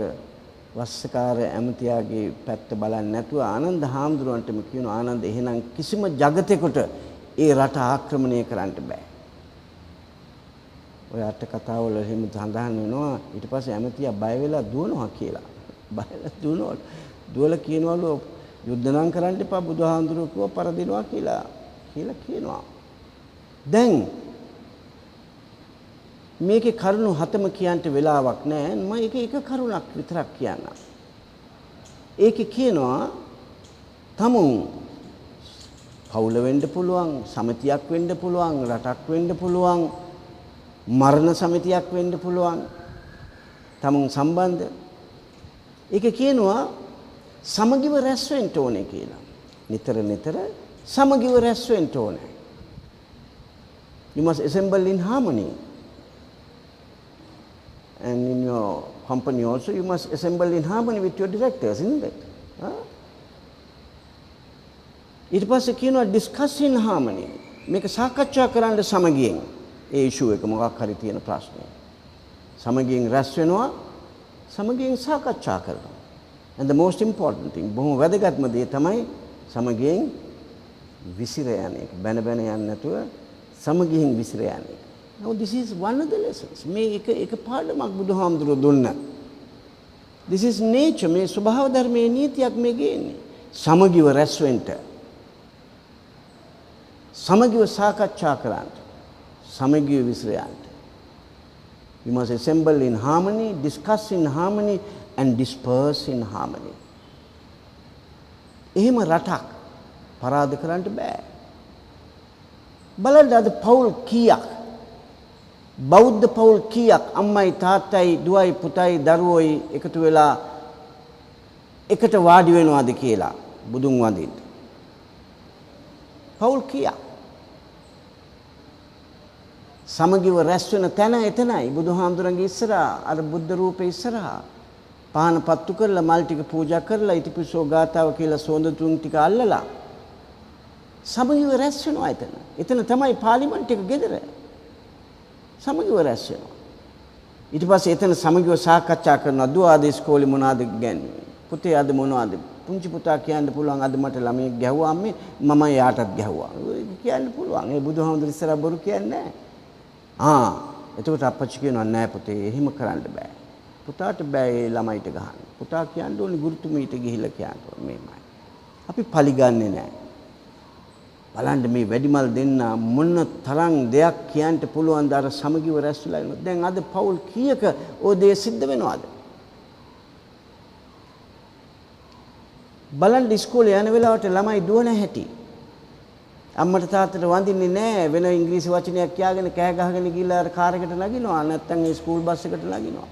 [SPEAKER 2] වස්සකාර ඇමතියාගේ පැත්ත බලන්නේ නැතුව ආනන්ද හාමුදුරුවන්ටම කියනවා ආනන්ද එහෙනම් කිසිම జగතෙකුට ඒ රට ආක්‍රමණය කරන්න බෑ. ඔය අට කතාවල එහෙම සඳහන් වෙනවා. ඊට පස්සේ ඇමතියා බය වෙලා දුවනවා කියලා. බයලා දුවනවා. දුවලා කියනවලු යුද්ධ නම් කරන්න එපා බුදුහාමුදුරුවෝ කිව්වා පරදිනවා කියලා කියනවා. දැන් මේකේ කරුණු 7ම කියන්න වෙලාවක් නැහැ. මම එක කරුණක් විතරක් කියන්නම්. ඒකේ කියනවා තමුන් පවුල වෙන්න පුළුවන්, සමිතියක් වෙන්න පුළුවන්, රටක් වෙන්න පුළුවන්, මරණ සමිතියක් වෙන්න පුළුවන්. තමුන් සම්බන්ධ. ඒකේ කියනවා සමගිව රැස් වෙන්න ඕනේ කියලා. නිතර සමගිව රැස් වෙන්න ඕනේ. You must assemble in harmony. And in your company also, you must assemble in harmony with your directors, isn't it? ඊට පස්සේ කියනවා discuss in harmony. මේක සාකච්ඡා කරන්න සමගියෙන්. ඒ ඉෂුව එක මොකක් හරි තියෙන ප්‍රශ්නයක්. සමගියෙන් රැස් වෙනවා, සමගියෙන් සාකච්ඡා කරනවා. And the most important thing, බොහොම වැදගත්ම දේ තමයි සමගියෙන් විසිර යන එක. බැන බැන යන්නේ නැතුව සමගියෙන් විසිර යන එක. Now this is one of the lessons. මේ එක පාඩමක් බුදුහාමුදුරුවෝ දුන්නා. This is nature. මේ ස්වභාව ධර්මයේ නීතියක් මේ ගේන්නේ. සමගිව රැස් වෙන්න. සමගිව සාකච්ඡා කරන්න. සමගිව විසිර යන්න. We must assemble in harmony, discuss in harmony and disperse in harmony. එහෙම රටක් පරාද කරන්න බෑ. බලන්න අද පවුල් කීයක් බෞද්ධ පවුල් කීයක් අම්මයි තාත්තයි දුවයි පුතයි දරුවෝයි එකතු වෙලා එකට වාඩි වෙනවාද කියලා බුදුන් වඳින්න. පවුල් කීයක් සමගිව රැස් වෙන තැන එතනයි බුදුහාමුදුරන්ගේ ඉස්සරහා අර බුද්ධ රූපේ ඉස්සරහා පහන පත්තු කරලා මල් ටික පූජා කරලා ඉතිපිසෝ ගාතාව කියලා සෝඳ තුන් ටික අල්ලලා සමගිව රැස් වෙනවා එතන. එතන තමයි පාර්ලිමේන්තු එක ගෙදර. සමගිව රැස් වෙනවා. ඊට පස්සේ එතන සමගිව සාකච්ඡා කරනවා. දුව ආද ඉස්කෝලේ මොනවද ගන්නේ? පුතේ ආද මොනවද? පුංචි පුතා කියන්න පුළුවන් අද මට ළමයෙක් ගැහුවා අම්මේ මම යාටත් ගැහුවා. ඒක කියන්න පුළුවන්. ඒ බුදුහාමුදුර ඉස්සරහ බොරු කියන්නේ නැහැ. එතකොට අපච්චි කියනවා නෑ පුතේ එහෙම කරන්න බෑ. පුතාට බෑ ඒ ළමයිට ගහන්න. පුතා කියන්න ඕනේ ගුරුතුමීට ගිහිල්ලා කියන්න ඕනේ මේමයි. අපි පරිගන්නේ නෑ. බලන්න මේ වැඩිමල් දෙන්න මොන තරම් දෙයක් කියන්න පුළුවන් ද අර සමගිව රැස්ලා ඉන්න. දැන් අද පවුල් කීයක ඕ දේ සිද්ධ වෙනවද? බලන්න ඉස්කෝලේ යන වෙලාවට ළමයි දුවන හැටි. අම්මට තාත්තට වඳින්නේ නැහැ වෙන ඉංග්‍රීසි වචනයක් කියාගෙන කෑ ගහගෙන ගිහලා අර කාර් එකට නගිනවා නැත්නම් ඒ ස්කූල් බස් එකට නගිනවා.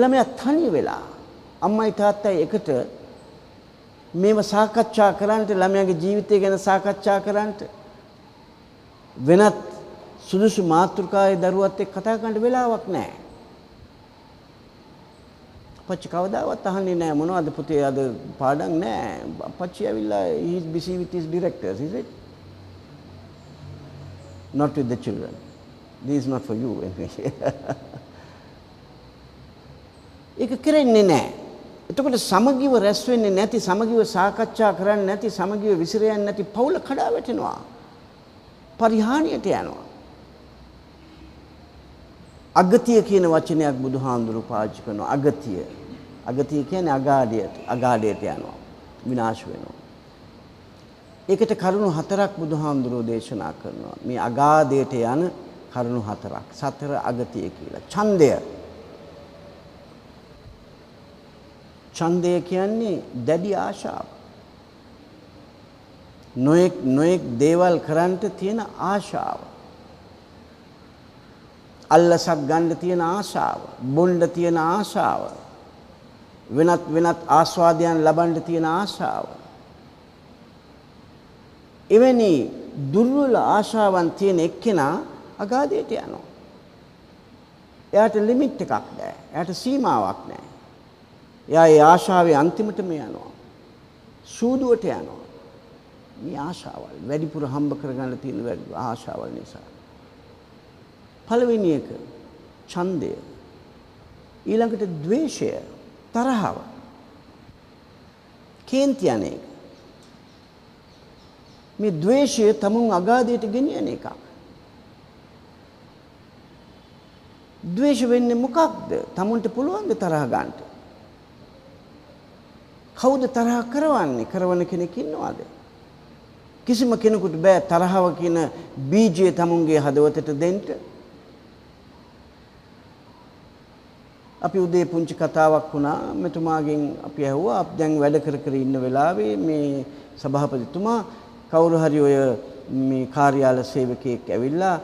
[SPEAKER 2] ළමයා තනි වෙලා අම්මයි තාත්තයි එකට මේව සාකච්ඡා කරන්නට ළමයාගේ ජීවිතය ගැන සාකච්ඡා කරන්නට වෙනත් සුදුසු මාතෘකාවේ දරුවත් එක්ක කතා කරන්න වෙලාවක් නැහැ. අපච්චි කවදාවත් අහන්නේ නැහැ මොනවද පුතේ අද පාඩම් නැහැ. අපච්චි ඇවිල්ලා he is busy with his directors, is it? Not with the children. This is not for you. ඒක කරන්නේ නැහැ. එතකොට සමගිව රැස් වෙන්නේ නැති, සමගිව සාකච්ඡා කරන්නේ නැති, සමගිව විසිර යන්නේ නැති පවුල කඩා වැටෙනවා. පරිහානියට යනවා. අගතිය කියන වචනයක් බුදුහාමුදුරුවෝ පාවිච්චි කරනවා. අගතිය. අගතිය කියන්නේ අගාඩයට යනවා. විනාශ වෙනවා. ඒකට කරුණු හතරක් බුදුහාමුදුරුවෝ දේශනා කරනවා. මේ අගාධයට යන කරුණු හතරක්. සතර අගතිය කියලා. ඡන්දය. ඡන්දය කියන්නේ දැඩි ආශාව. නොඑක් දේවල් කරන්නට තියෙන ආශාව. අල්ලසක් ගන්න තියෙන ආශාව, බොණ්ඩ තියෙන ආශාව, වෙනත් ආස්වාදයන් ලබන්න තියෙන ආශාව. එවැනි දුර්වල ආශාවන් තියෙන එක්කෙනා අගාධයට යනවා. එයාට ලිමිට් එකක් නැහැ. එයාට සීමාවක් නැහැ. එයා ඒ ආශාවේ අන්තිමටම යනවා. සූදුවට යනවා. මේ ආශාවල් වැඩිපුර හම්බ කරගන්න තියෙන ආශාවල් නිසා. පළවෙනි එක ඡන්දය. ඊළඟට ද්වේෂය, තරහව. කේන්ති යන්නේ. මේ ද්වේෂය තමුන් අගාධයට ගෙනියන එකක්. ද්වේෂ වෙන්නේ මොකක්ද? තමුන්ට පුළුවන් ද තරහ ගන්නට? කවුද තරහ කරවන්නේ? කරවන කෙනෙක් ඉන්නවද? කිසිම කෙනෙකුට බෑ තරහව කියන බීජය තමුන්ගේ හදවතට දෙන්න. අපි උදේ පුංචි කතාවක් වුණා මෙතුමාගෙන් අපි ඇහුවා අපි දැන් වැඩ කර ඉන්න වෙලාවේ මේ සභාපතිතුමා කවුරු හරි ඔය මේ කාර්යාල සේවකයෙක් ඇවිල්ලා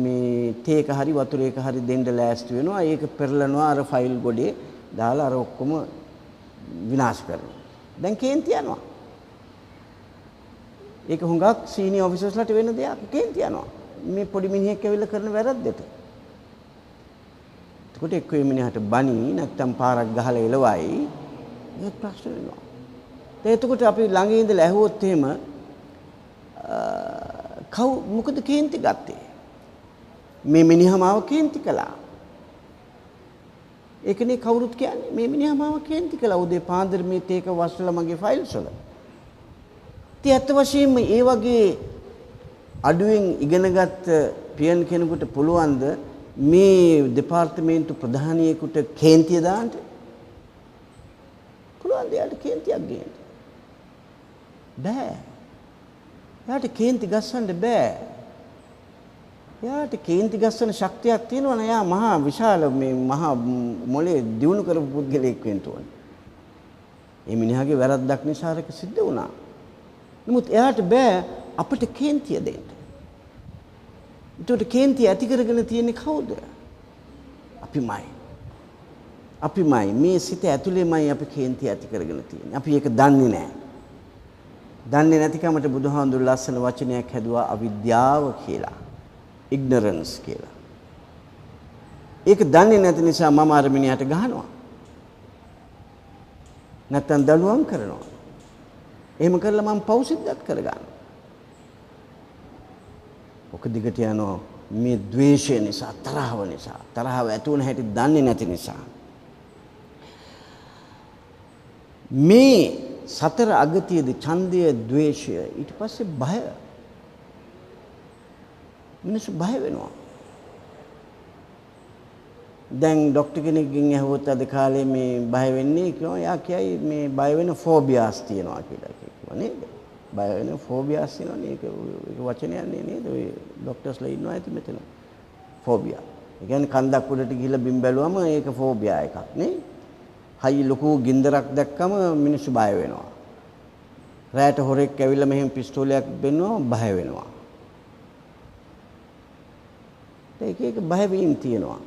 [SPEAKER 2] මේ තේ එක හරි වතුර එක හරි දෙන්න ලෑස්ති වෙනවා. ඒක පෙරලනවා අර ෆයිල් ගොඩේ දාලා අර ඔක්කොම විනාශ කරනවා. දැන් කේන්ති යනවා. ඒක හුඟක් සීනියර් ඔෆිසර්ස්ලාට වෙන දෙයක්. කේන්ති යනවා. මේ පොඩි මිනිහෙක් ඇවිල්ලා කරන වැරද්දට. එතකොට එක්ක මේ මිනිහට බණි නැත්තම් පාරක් ගහලා එලවයි. මේ ප්‍රශ්න වෙනවා. එතකොට අපි ළඟ ඉඳලා ඇහුවොත් එහෙම මොකද කේන්ති ගත්තේ? මේ මිනිහා මාව කේන්ති කළා. ඒකනේ කවුරුත් කියන්නේ මේ මිනිහා මාව කේන්ති කළා. උදේ පාන්දර මේ තේක වස්වලා මගේ ෆයිල්ස් වල. ඉතින් අත් වශයෙන්ම ඒ වගේ අඩුවෙන් ඉගෙනගත් පියන් කෙනෙකුට පුළුවන්ද මේ දෙපාර්තමේන්තු ප්‍රධානියෙකුට කේන්තිය දාන්න? පුළුවන් දෙයක් කේන්තියක් ගේන්න. බෑ. එයාට කේන්ති ගස්සන්න බෑ. එයාට කේන්ති ගස්සන ශක්තියක් තියෙනවා නේ. එයා මහා විශාල මේ මහා මොලේ දියුණු කරපු පුද්ගලයෙක් වෙන්න ඕනේ. මේ මිනිහාගේ වැරද්දක් නිසා ඒක සිද්ධ වුණා. නමුත් එයාට බෑ අපිට කේන්තිය දෙන්න. ඒකට කේන්තිය ඇති කරගෙන තියෙන්නේ කවුද? අපිමයි. අපිමයි. මේ සිත ඇතුලේමයි අපි කේන්තිය ඇති කරගෙන තියෙන්නේ. අපි ඒක දන්නේ නැහැ. දන්නේ නැතිකමට බුදුහාමුදුරු ලස්සන වචනයක් හැදුවා අවිද්‍යාව කියලා. ignorance කියලා. ඒක දන්නේ නැති නිසා මම අර මිනිහට ගහනවා. නැත්තම් දඬුවම් කරනවා. එහෙම කරලා මම පෞසිද්ධත් කරගන්නවා. ඔක දිගට යනවා මේ ද්වේෂය නිසා, තරහව නිසා. තරහව ඇති වුණ හැටි දන්නේ නැති නිසා. මේ සතර අගතියේදී ඡන්දය, ද්වේෂය, ඊට පස්සේ භය. මිනිස්සු බය වෙනවා. දැන් ડોක්ටර් කෙනෙක්ගෙන් අහුවොත් අද කාලේ මේ බය වෙන්නේ කියනවා. යා කියයි මේ බය වෙන ෆෝබියාස් තියෙනවා කියලා කියනවා නේද? බය වෙන ෆෝබියාස් තියෙනවා නේ. ඒක වචනයක් නේද? ඔය ડોක්ටර්ස්ලා ඉන්නවා ඇති මෙතන. ෆෝබියා. ඒ කියන්නේ කන්දක් උඩට ගිහිල්ලා බිම් බැලුවම ඒක ෆෝබියා එකක් නේ. හයි ලොකු ගින්දරක් දැක්කම මිනිස්සු බය වෙනවා. රැයට හොරෙක් ඇවිල්ලා මෙහෙම පිස්තෝලයක් බෙන්නවා බය වෙනවා. ඒක බය වීම තියෙනවා.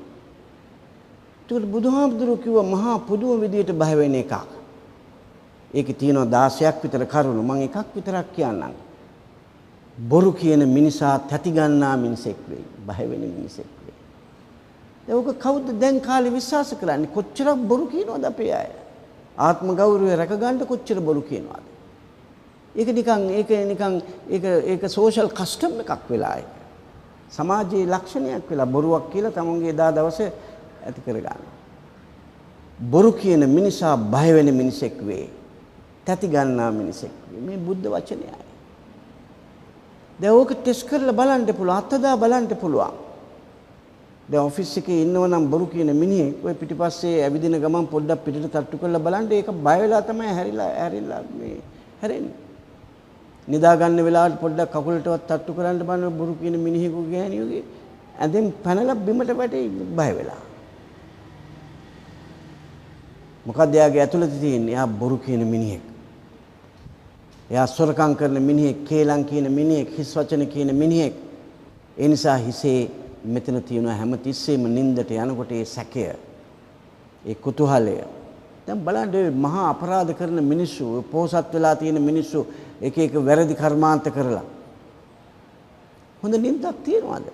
[SPEAKER 2] ඒකට බුදුහාමුදුරුවෝ කිව්වා මහා පුදුම විදියට බය වෙන එකක්. ඒකේ තියෙනවා 16ක් විතර කරුණු. මම එකක් විතරක් කියන්නම්. බොරු කියන මිනිසා තැති ගන්නා මිනිසෙක් වෙයි. බය වෙන මිනිසෙක් වෙයි. ඒක කවුද දැන් කාලේ විශ්වාස කරන්නේ? කොච්චරක් බොරු කියනවද අපේ අය? ආත්ම ගෞරවය රැක ගන්න කොච්චර බොරු කියනවද? ඒක සෝෂල් කස්ටම් එකක් වෙලා ඒක. සමාජයේ ලක්ෂණයක් වෙලා බොරුවක් කියලා තමන්ගේ එදා දවසේ ඇති කර ගන්නවා. බොරු කියන මිනිසා බය වෙන මිනිසෙක් වේ. තැති ගන්නා මිනිසෙක් වේ. මේ බුද්ධ වචනයයි. දැන් ඕක ටෙස්ට් කරලා බලන්න පුළුවන්. අත්දැක බලන්න පුළුවන්. දැන් ඔෆිස් එකේ ඉන්නවනම් බොරු කියන මිනිහෙක් ඔය පිටිපස්සේ ඇවිදින ගමන් පොඩ්ඩක් පිටට තට්ටු කරලා බලන්න ඒක බය වෙලා තමයි හැරිලා මේ හැරෙන්නේ. නිදා ගන්න වෙලාවට පොඩ්ඩක් කකුලටවත් තට්ටු කරන්න බලන බොරු කියන මිනිහෙකුගේ ගෑණියෝගේ ඇඳෙන් පැනලා බිමට වැටේ බය වෙලා. මොකද එයාගේ ඇතුළත තියෙන්නේ එයා බොරු කියන මිනිහෙක්. එයා සොරකම් කරන මිනිහෙක්, කේලම් කියන මිනිහෙක්, හිස් වචන කියන මිනිහෙක්. ඒ නිසා හිසේ මෙතන තියෙන හැම තිස්සෙම නින්දට යනකොට ඒ සැකය, ඒ කුතුහලය. දැන් බලන්න මහා අපරාධ කරන මිනිස්සු, පෝසත් වෙලා තියෙන මිනිස්සු එක එක වැරදි කර්මාන්ත කරලා. හොඳ නින්දක් තියනවාද?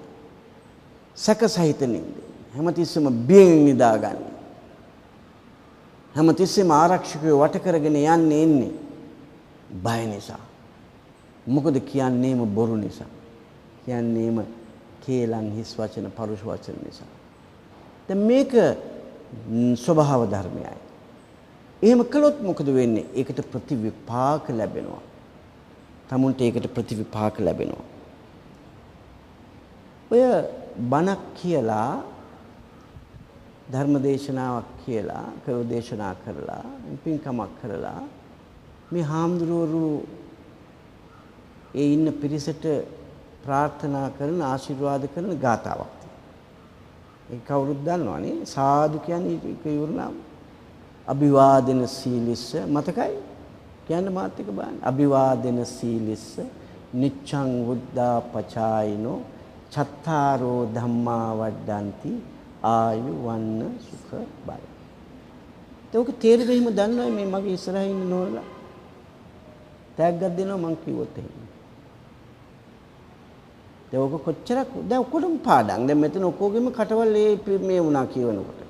[SPEAKER 2] සැක සහිත නින්ද. හැමතිස්සෙම බියෙන් නිදාගන්නේ. හැමතිස්සෙම ආරක්ෂකයෝ වට කරගෙන යන්නේ එන්නේ. බය නිසා. මොකද කියන්නේම බොරු නිසා. කියන්නේම කේලම්, හිස් වචන, පරුෂ වචන නිසා. දැන් මේක ස්වභාව ධර්මයයි. එහෙම කළොත් මොකද වෙන්නේ? ඒකට ප්‍රතිවිපාක ලැබෙනවා. තමුන්ට ඒකට ප්‍රතිවිපාක ලැබෙනවා. ඔය බණක් කියලා ධර්මදේශනාවක් කියලා දේශනා කරලා පින්කමක් කරලා මේ හාමුදුරුවෝ ඒ ඉන්න පිරිසට ප්‍රාර්ථනා කරන ආශිර්වාද කරන ගාතාවක් තියෙනවා. ඒක කවුරුත් දන්නවනේ. සාදු කියන්නේ ඒක ඉවරනම් අභිවාදන සීලිස්ස මතකයි? කියන්න මාත් එක බලන්න. අභිවාදන සීලිස්ස නිච්ඡං වුද්දා පචායිනෝ චත්තාරෝ ධම්මා වඩ්ඩಂತಿ ආයු වන්න සුඛ බල. ඒක තේරෙන්නේ එහෙම දන්නවයි මේ මගේ ඉස්සරහින් ඉන්න නෝනලා. තෑග්ගක් දෙනවා මං කිව්වොත් එහෙම. ඒක කොච්චරක් දැන් ඔක්කොටම පාඩම්. දැන් මෙතන ඔක්කොගෙම කටවල් මේ වුණා කියවනකොට.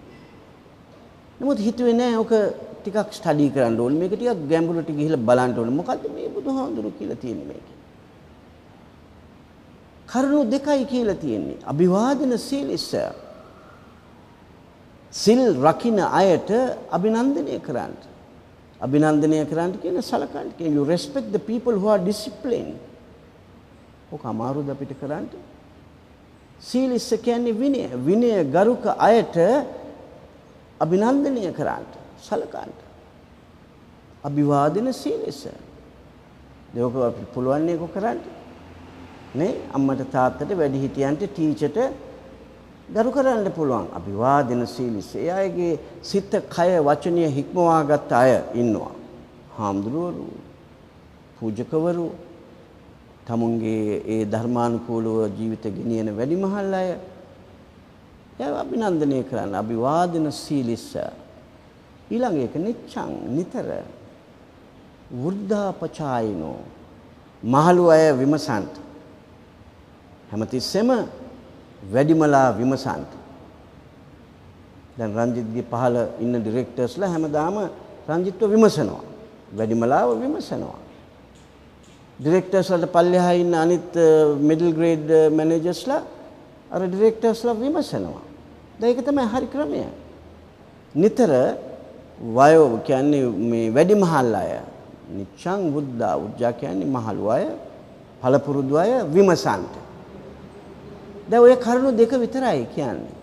[SPEAKER 2] නමුත් හිතුවේ නෑ ඔක ටිකක් ස්ටඩි කරන්න ඕනේ. මේක ටිකක් ගැඹුරට ගිහිල්ලා බලන්න ඕනේ. මොකද්ද මේ බුදුහාමුදුරුවෝ කියලා තියෙන්නේ මේකේ? කරුණු දෙකයි කියලා තියෙන්නේ. අභිවාදන සීලස. සිල් රකින්න අයට අභිනන්දනය කරන්න. අභිනන්දනය කරන්න කියන සලකන්න. You respect the people who are disciplined. ඔක අමාරුද අපිට කරන්න? සීලස කියන්නේ විනය. විනය ගරුක අයට අභිනන්දනය කරන්න. සලකන්න. අභිවාදන සීලස. ඒක අපිට පුළුවන් නේ කො කරන්න. නේ අම්මට තාත්තට වැඩිහිටියන්ට ටීචර්ට ගරු කරන්න පුළුවන්. අභිවාදන සීලස. එයාගේ සිත කය වචනය හික්මවාගත් අය ඉන්නවා. හාමුදුරුවරු, පූජකවරු, තමුන්ගේ ඒ ධර්මානුකූලව ජීවිත ගෙනියන වැඩිමහල් අය එයා අභිනන්දනය කරන්න. අභිවාදන සීලස. ඊළඟ එක නිච්ඡං නිතර වෘද්ධාපචායිනෝ මහලු අය විමසන්ට. හැමතිස්සෙම වැඩිමලා විමසන්ට. දැන් රංජිත්ගේ පහළ ඉන්න ඩිරෙක්ටර්ස්ලා හැමදාම රංජිත්ව විමසනවා. වැඩිමලාව විමසනවා. ඩිරෙක්ටර්ස්ලාට පල්ලෙහා ඉන්න අනිත් මිඩල් ග්‍රේඩ් මැනේජර්ස්ලා අර ඩිරෙක්ටර්ස්ලා විමසනවා. දැන් ඒක තමයි හරි ක්‍රමය. නිතර වයෝ කියන්නේ මේ වැඩිමහල් අය නිච්ඡං බුද්ධා උජ්ජා කියන්නේ මහලු අය පළපුරුදු අය විමසන්ට. දැන් ඔය කරුණු දෙක විතරයි කියන්නේ.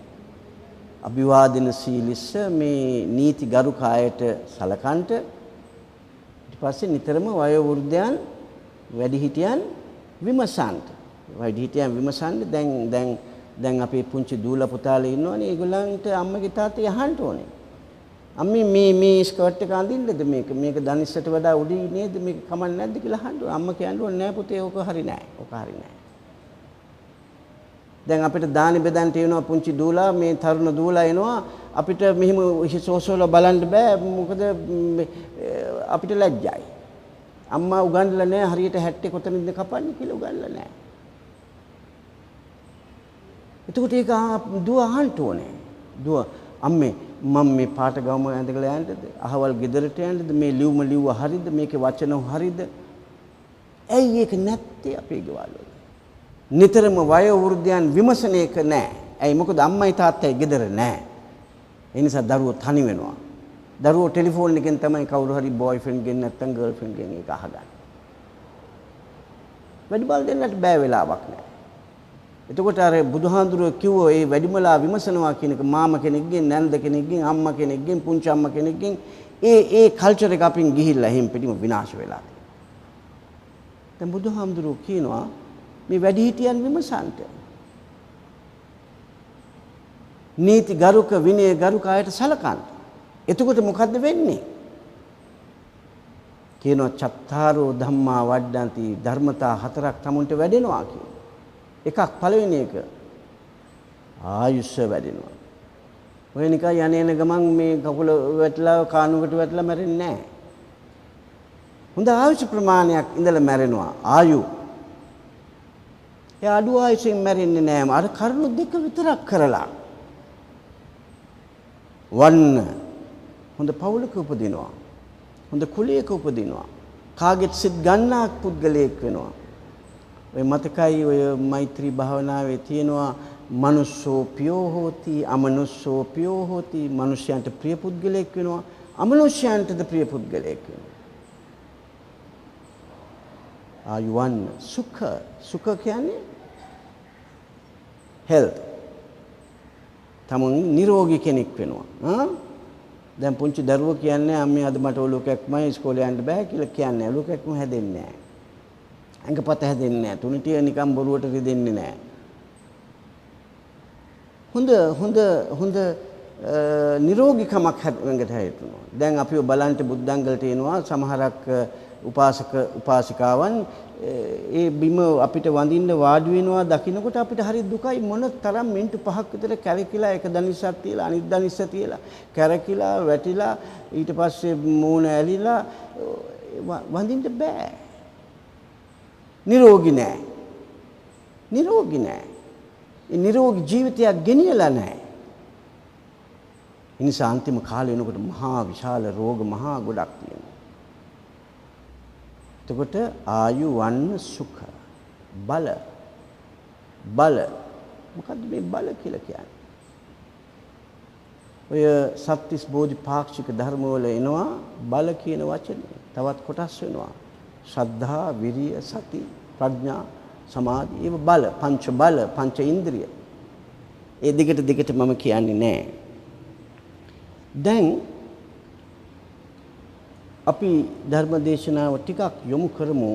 [SPEAKER 2] අභිවාදන සීලිස්ස මේ නීති ගරු කායට සලකන්ට ඊට පස්සේ නිතරම වයෝ වෘද්ධයන් වැඩිහිටියන් විමසන්ට. වැඩිහිටියන් විමසන්න දැන් අපේ පුංචි දූලා පුතාලා ඉන්නවනේ. ඒගොල්ලන්ට අම්මගේ තාත්තගේ අහන්න ඕනේ. අම්මේ මේ ස්කර්ට් එක අඳින්නද මේක දනිස්සට වඩා උඩි නේද මේක කමක් නැද්ද කියලා අහන්න ඕනේ. අම්මා කියන්නේ නෑ පුතේ ඕක හරි නෑ. ඕක හරි නෑ. දැන් අපිට දානි බෙදන්න තියෙනවා පුංචි දූලා මේ තරුණ දූලා එනවා අපිට මෙහිම සෝසෝල බලන්න බෑ මොකද අපිට ලැජ්ජයි. අම්මා උගන්වලා නෑ හරියට හැට්ටේ කොතනින්ද කපන්නේ කියලා උගන්වලා නෑ. එතකොට ඒක දුව අහන්න ඕනේ. දුව අම්මේ මම මේ පාට ගම ඇඳගලා යන්නද? අහවල් ගෙදරට යන්නද? මේ ලිව්ව හරිද? මේකේ වචන හරිද? ඇයි ඒක නැත්තේ අපේ ගෙවල් වල? නිතරම වයෝ වෘද්ධයන් විමසන එක නෑ. ඇයි මොකද අම්මයි තාත්තයි ගෙදර නෑ. ඒ නිසා දරුවෝ තනි වෙනවා. දරුවෝ ටෙලිෆෝන් එකෙන් තමයි කවුරු හරි බෝයිෆ්‍රෙන්ඩ් ගෙන් නැත්තම් ගර්ල්ෆ්‍රෙන්ඩ් ගෙන් ඒක අහගන්නේ. වැඩිමල් දෙන්නට බෑ වෙලාවක් නෑ. එතකොට අර බුදුහාඳුරෝ කිව්වෝ ඒ වැඩිමලා විමසනවා කියන එක මාම කෙනෙක්ගෙන් නැන්ද කෙනෙක්ගෙන් අම්මා කෙනෙක්ගෙන් පුංචි අම්මා කෙනෙක්ගෙන් ඒ කල්චර් එක අපින් ගිහිල්ලා එහෙම් පිටිම විනාශ වෙලා තියෙනවා. දැන් බුදුහාඳුරෝ කියනවා මේ වැඩිහිටියන් විමසන්ට. නීති ගරුක විනය ගරුක අයට සලකන්න. එතකොට මොකද්ද වෙන්නේ? කියනවා චත්තාරෝ ධම්මා වඩ්ඩಂತಿ ධර්මතා හතරක් තමුන්ට වැඩෙනවා කියලා. එකක් පළවෙනි එක ආයුෂ වැඩෙනවා. ඔය නිකන් යන ගමන් මේ කකුල වැටලා කානුවකට වැටලා මැරෙන්නේ නැහැ. හොඳ ආයුෂ ප්‍රමාණයක් ඉඳලා මැරෙනවා. ආයු. ඒ අඩු ආයුෂෙන් මැරෙන්නේ නැහැ. අර කරුණු දෙක විතරක් කරලා. වන්න හොඳ පවුලක උපදිනවා. හොඳ කුලයක උපදිනවා. කාගෙත් සිත් ගන්නාක් පුද්ගලයෙක් වෙනවා. ඔය මතකයි ඔය මෛත්‍රී භාවනාවේ තියෙනවා මනුස්සෝ පියෝ හෝති අමනුස්සෝ පියෝ හෝති. මනුෂ්‍යයන්ට ප්‍රිය පුද්ගලයෙක් වෙනවා අමනුෂ්‍යයන්ටද ප්‍රිය පුද්ගලයෙක් වෙනවා. ආයුවන් සුඛ කියන්නේ health. තමන් නිරෝගී කෙනෙක් වෙනවා. දැන් පුංචි දරුවෝ කියන්නේ අම්මේ අද මට ඔලුකක්මයි ඉස්කෝලේ යන්න බෑ කියලා කියන්නේ. ඔලුකක්ම හැදෙන්නේ නැහැ. අංගපත හැදෙන්නේ නැහැ. තුනිටිය නිකන් බොරුවට රිදෙන්නේ නැහැ. හොඳ නිරෝගීකමක් හැදෙන්නට හැදුණා. දැන් අපිව බලන්ට බුද්ධංගලට එනවා සමහරක් උපාසක උපාසිකාවන් ඒ බිම අපිට වඳින්න වාඩි වෙනවා දකින්නකොට අපිට හරි දුකයි. මොන තරම් මිනිත්තු 5ක් විතර කැරකිලා එක දනිස්සක් තියලා අනිත් දනිස්ස තියලා කැරකිලා වැටිලා ඊට පස්සේ මූණ ඇලිලා වඳින්න බෑ. නිරෝගී නෑ. නිරෝගී නෑ. ඒ නිරෝගී ජීවිතයක් ගෙනියලා නෑ. ඒ නිසා අන්තිම කාලේ වෙනකොට මහා විශාල රෝග මහා ගොඩක් තියෙනවා. එතකොට ආයු වන්න සුඛ බල මොකද්ද මේ බල කියලා කියන්නේ? ඔය සත්‍තිස් බෝධිපාක්ෂික ධර්මවල එනවා බල කියන වචනේ. තවත් කොටස් වෙනවා. ශ්‍රද්ධා, විරිය, සති, ප්‍රඥා, සමාධි. ඒව බල, පංච ඉන්ද්‍රිය. ඒ දිගට මම කියන්නේ නැහැ. දැන් අපි ධර්ම දේශනාව ටිකක් යොමු කරමු.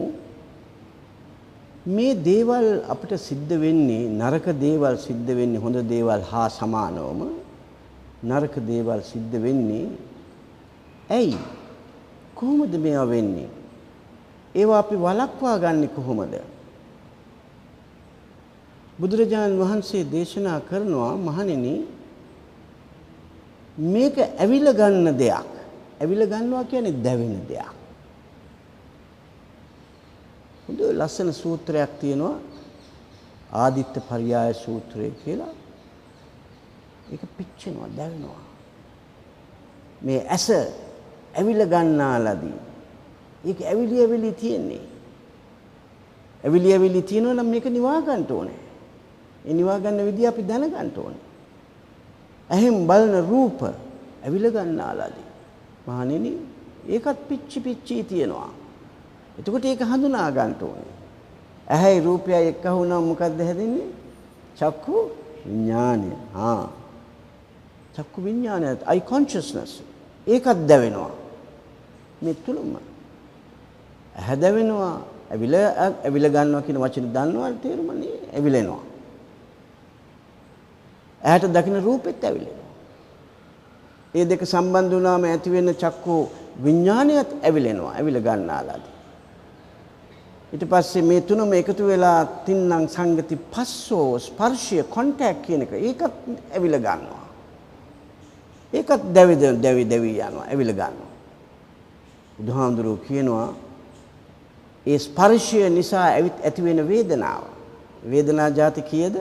[SPEAKER 2] මේ දේවල් අපිට සිද්ධ වෙන්නේ නරක දේවල් සිද්ධ වෙන්නේ හොඳ දේවල් හා සමානවම නරක දේවල් සිද්ධ වෙන්නේ ඇයි? කොහොමද මේවා වෙන්නේ? ඒවා අපි වළක්වා ගන්නේ කොහොමද? බුදුරජාණන් වහන්සේ දේශනා කරනවා මහණෙනි මේක ඇවිල ගන්න දෙයක්. ඇවිල ගන්නවා කියන්නේ දැවෙන දෙයක්. හොඳ ලස්සන සූත්‍රයක් තියෙනවා ආදිත්ත පරියාය සූත්‍රය කියලා. ඒක පිච්චෙනවා දැවෙනවා. මේ ඇස ඇවිල ගන්නාලාදී ඒක ඇවිලි තියෙන්නේ. ඇවිලි තියෙනවා නම් මේක නිවා ගන්න ඕනේ. ඒ නිවා ගන්න විදිය අපි දැනගන්න ඕනේ. ඇහෙන් බලන රූප ඇවිල ගන්නාලාදී මහණෙනි ඒකත් පිච්චි තියෙනවා. එතකොට ඒක හඳුනා ගන්න ඕනේ. ඇහැයි රූපයයි එක්ක වුණාම මොකද්ද හැදෙන්නේ? චක්කු විඥානය. චක්කු විඥානය eye consciousness. ඒකත් දැවෙනවා. මේ තුලම ඇහැ දැවෙනවා, ඇවිල ගන්නවා කියන වචනේ දන්නවද තේරුම නේ? ඇවිලෙනවා. ඇහැට දකින්න රූපෙත් ඇවිලෙනවා. ඒ දෙක සම්බන්ධ වුණාම ඇති වෙන චක්කු විඥානයත් ඇවිලෙනවා. ඇවිල ගන්නාලාදී. ඊට පස්සේ මේ තුනම එකතු වෙලා තින්නම් සංගති පස්සෝ ස්පර්ශය කොන්ටැක්ට් කියන එක ඒකත් ඇවිල ගන්නවා. ඒකත් දැවි යනවා ඇවිල ගන්නවා. බුදුහාමුදුරුවෝ කියනවා ඒ ස්පර්ශය නිසා ඇති වෙන වේදනාව. වේදනා જાති කීයද?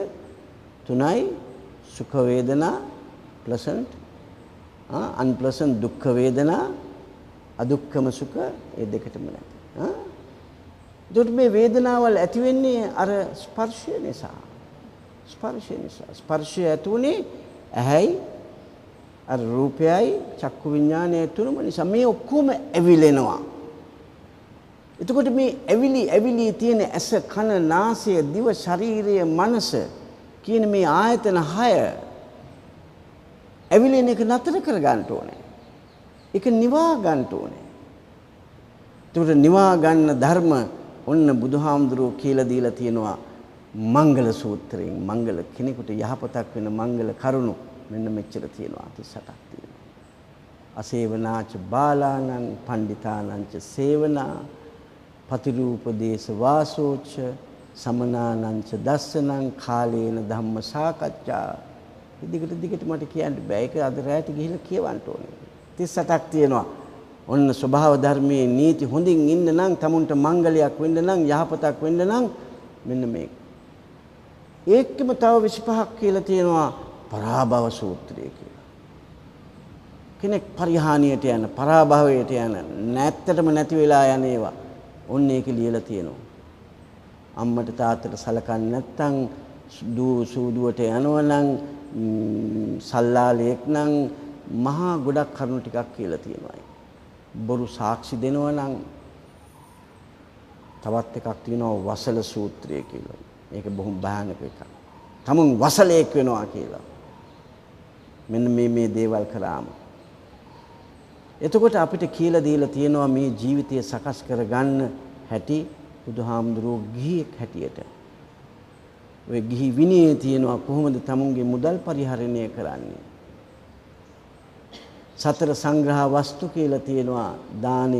[SPEAKER 2] 3යි. සුඛ වේදනා pleasant, unpleasant දුක්ඛ වේදනා, අදුක්ඛම සුඛ ඒ දෙකටම නැති. ඒකට මේ වේදනාවල් ඇති වෙන්නේ අර ස්පර්ශය නිසා. ස්පර්ශය ඇතුනේ ඇහැයි අර රූපයයි චක්කු විඥානය තුනම නිසා මේ ඔක්කොම ඇවිලෙනවා. එතකොට මේ ඇවිලි තියෙන ඇස කන නාසය දිව ශරීරය මනස කියන මේ ආයතන 6 ඇවිලෙන එක නතර කර ගන්න ඕනේ. ඒක නිවා ගන්න ඕනේ. ඒකට නිවා ගන්න ධර්ම ඔන්න බුදුහාමුදුරුවෝ කියලා දීලා තියෙනවා මංගල සූත්‍රයෙන්. මංගල කෙනෙකුට යහපතක් වෙන මංගල කරුණු මෙන්න මෙච්චර තියෙනවා 38ක් තියෙනවා. අසේවනාච බාලානං පණ්ඩිතානං ච සේවනා පතිරූපදේශ වාසෝච සමනානං ච දස්සනං කාලේන ධම්ම සාකච්ඡා. දිගට මට කියන්න බෑ. ඒක අද රැට ගිහිල්ලා කියවන්න ඕනේ. 38ක් තියෙනවා. ඔන්න ස්වභාව ධර්මයේ නීති හොඳින් ඉන්න නම් tamunට මංගලයක් වෙන්න නම් යහපතක් වෙන්න නම් මෙන්න මේක. ඒකෙම තව 25ක් කියලා තියෙනවා පරාභව සූත්‍රය කියලා. කෙනෙක් පරිහානියට යන පරාභවයට යන නැත්තටම නැති වෙලා යන ඒවා ඔන්න ඒක ලියලා තියෙනවා. අම්මට තාත්තට සලකන්නේ නැත්නම් දූ සූදුවට යනවනම් සල්ලාලයක් නම් මහා ගොඩක් කරුණු ටිකක් කියලා තියෙනවා. බොරු සාක්ෂි දෙනවා නම් තවත් එකක් තියෙනවා වසල සූත්‍රය කියලා. මේක බොහොම භයානක එකක්. තමුන් වසලයක් වෙනවා කියලා. මෙන්න මේ දේවල් කරාම. එතකොට අපිට කියලා දීලා තියෙනවා මේ ජීවිතය සකස් කරගන්න හැටි බුදුහාමුදුරුවෝ ගිහියෙක් හැටියට. ඔය ගිහි විනයේ තියෙනවා කොහොමද තමුන්ගේ මුදල් පරිහරණය කරන්නේ. සතර සංග්‍රහ වස්තු කියලා තියෙනවා දානය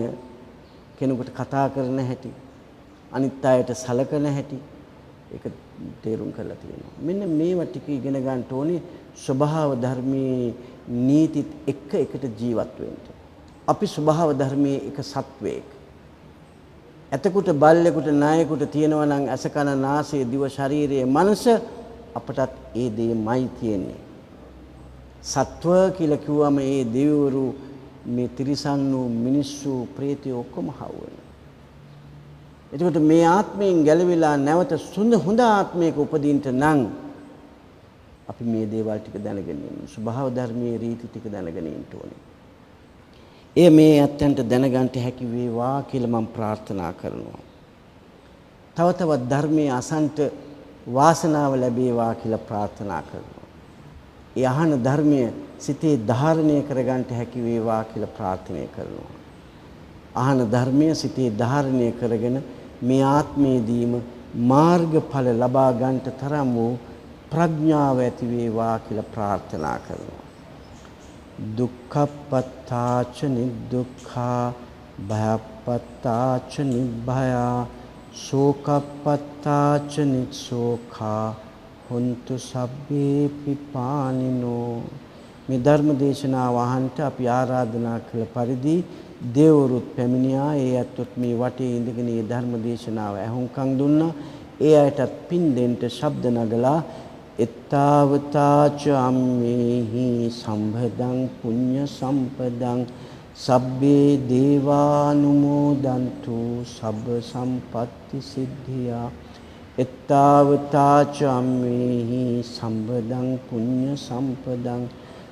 [SPEAKER 2] කෙනෙකුට කතා කරන හැටි අනිත් අයට සලකන හැටි ඒක තේරුම් කරලා තියෙනවා. මෙන්න මේවා ටික ඉගෙන ගන්න ඕනේ ස්වභාව ධර්මයේ නීතිත් එකට ජීවත් වෙන්න. අපි ස්වභාව ධර්මයේ එක සත්වයක. එතකොට බල්ලෙකුට නායකුට තියෙනවා නම් ඇස කන නාසය දිව ශරීරය මනස අපටත් ඒ දෙයමයි තියෙන්නේ. සත්ව කියලා කිව්වම ඒ දෙවිවරු මේ තිරිසන්නු මිනිස්සු ප්‍රේතයෝ ඔක්කොම හවුවන. එතකොට මේ ආත්මයෙන් ගැලවිලා නැවත හොඳ ආත්මයක උපදින්න නම් අපි මේ දේවල් ටික දැනගෙන ඉන්න. ස්වභාව ධර්මයේ රීති ටික දැනගෙන ඉන්න ඕනේ. ඒ මේ ඇත්තන්ට දැනගන්න හැකි වේවා කියලා මම ප්‍රාර්ථනා කරනවා. තව තවත් ධර්මයේ අසන්ට වාසනාව ලැබේවා කියලා ප්‍රාර්ථනා කරනවා. ඒ අහන ධර්මය සිතේ ධාරණය කරගන්න හැකි වේවා කියලා ප්‍රාර්ථනා කරනවා. අහන ධර්මය සිතේ ධාරණය කරගෙන මේ ආත්මයේදීම මාර්ගඵල ලබා ගන්නට තරම් වූ ප්‍රඥාව ඇති වේවා කියලා ප්‍රාර්ථනා කරනවා. දුක්ඛපත්තාච නිදුක්ඛා භයපත්තාච නිභයා ශෝකපත්තාච නිසෝඛා හොන්තු සබ්බේ පිපානිනෝ. මේ ධර්ම දේශනාව අහන්ට අපි ආරාධනා කළ පරිදි දේවරුත් පැමිණියා. ඒ ඇත්තොත් මේ වටේ ඉඳගෙන මේ ධර්ම දේශනාව ඇහුම්කන් දුන්නා. ඒ අයටත් පින් දෙන්න ශබ්ද නගලා එත්තාවතාච අම්මේහි සම්භදං පුඤ්ඤ සම්පදං සබ්බේ දේවානුමෝදන්තු සබ්බ සම්පත්ති සිද්ධියා. එත්තාවතාච අම්මේහි සම්භදං පුඤ්ඤ සම්පදං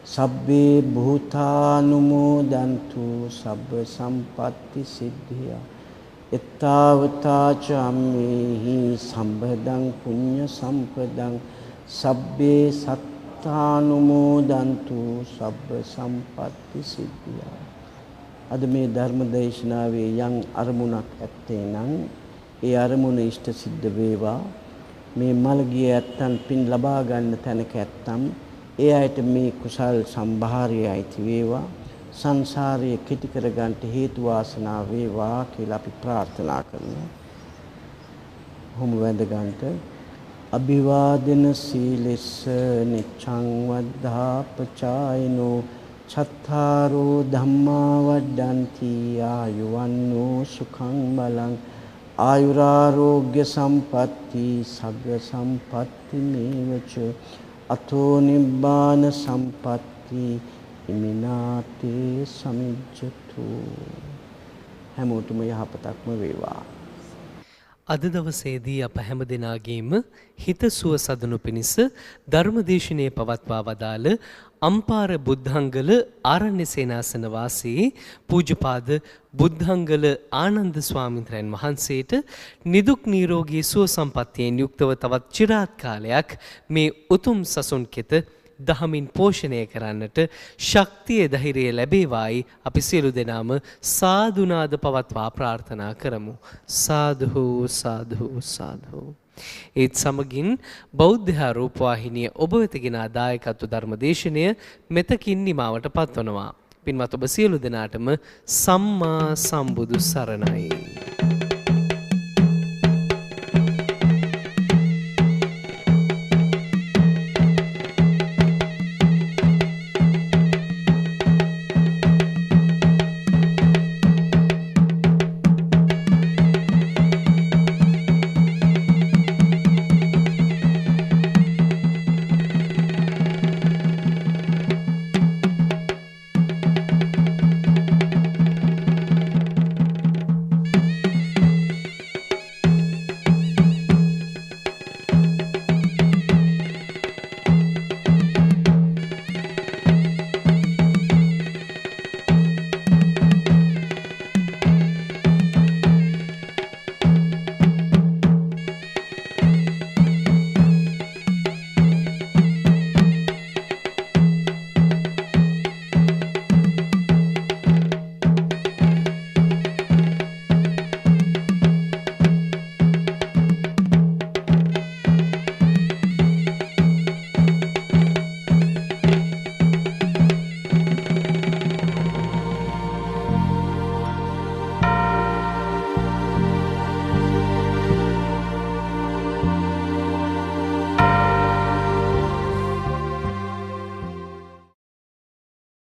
[SPEAKER 2] සබ්බේ භූතානුමෝදන්තු සබ්බ සම්පත්ති සිද්ධියා. එත්තාවතාච අම්මේහි සම්භදං පුඤ්ඤ සම්පදං සබ්බේ සත්තානුමෝදන්තු සබ්බ සම්පත්ති සිද්ධියා. අද මේ ධර්ම දේශනාවේ යම් අරමුණක් ඇත්තේ නම් ඒ අරමුණ ඉෂ්ට සිද්ධ වේවා. මේ මළගිය ඇත්තන් පින් ලබා ගන්න තැනක ඇත්තම් ඒ අයට මේ කුසල් සම්භාරය අයිති වේවා. සංසාරයේ කෙටි කර ගන්නට හේතු වාසනා වේවා කියලා අපි ප්‍රාර්ථනා කරනවා. හොමු වැඳ ගන්නට අභිවාදන සීලෙස්ස නිච්ඡං වද්ධාපචායිනෝ චත්තාරෝ ධම්මා වඩ්ඩಂತಿ ආයුවන්නෝ සුඛං බලං ආයුරාෝග්‍ය සම්පatti සග්ග සම්පatti මේවච අතෝ නිබ්බාන සම්පatti ඉමිනාතේ සමිජ්ජතු. හැමෝටම යහපතක්ම වේවා.
[SPEAKER 1] අද දවසේදී අප හැම දෙනාගේම හිතසුව සදනු පිණිස ධර්මදේශනය පවත්වා වදාළ අම්පාර බුද්ධංගල ආරණ්‍ය සේනාසන වාසී පූජ්‍යපාද බුද්ධංගල ආනන්ද ස්වාමීන් වහන්සේට නිදුක් නිරෝගී සුව සම්පන්නියෙන් යුක්තව තවත් চিරාත් කාලයක් මේ උතුම් සසුන් කෙත දහමින් පෝෂණය කරන්නට ශක්තිය ධෛර්යය ලැබේවායි අපි සියලු දෙනාම සාදුනාද පවත්වා ප්‍රාර්ථනා කරමු. සාදු සාදු සාදු. ඒත් සමගින් බෞද්ධ රූපවාහිනිය ඔබ වෙත ගෙන දායකත්ව ධර්මදේශනය මෙතකින් නිමාවට පත්වනවා. පින්වත් ඔබ සියලු දෙනාටම සම්මා සම්බුදු සරණයි.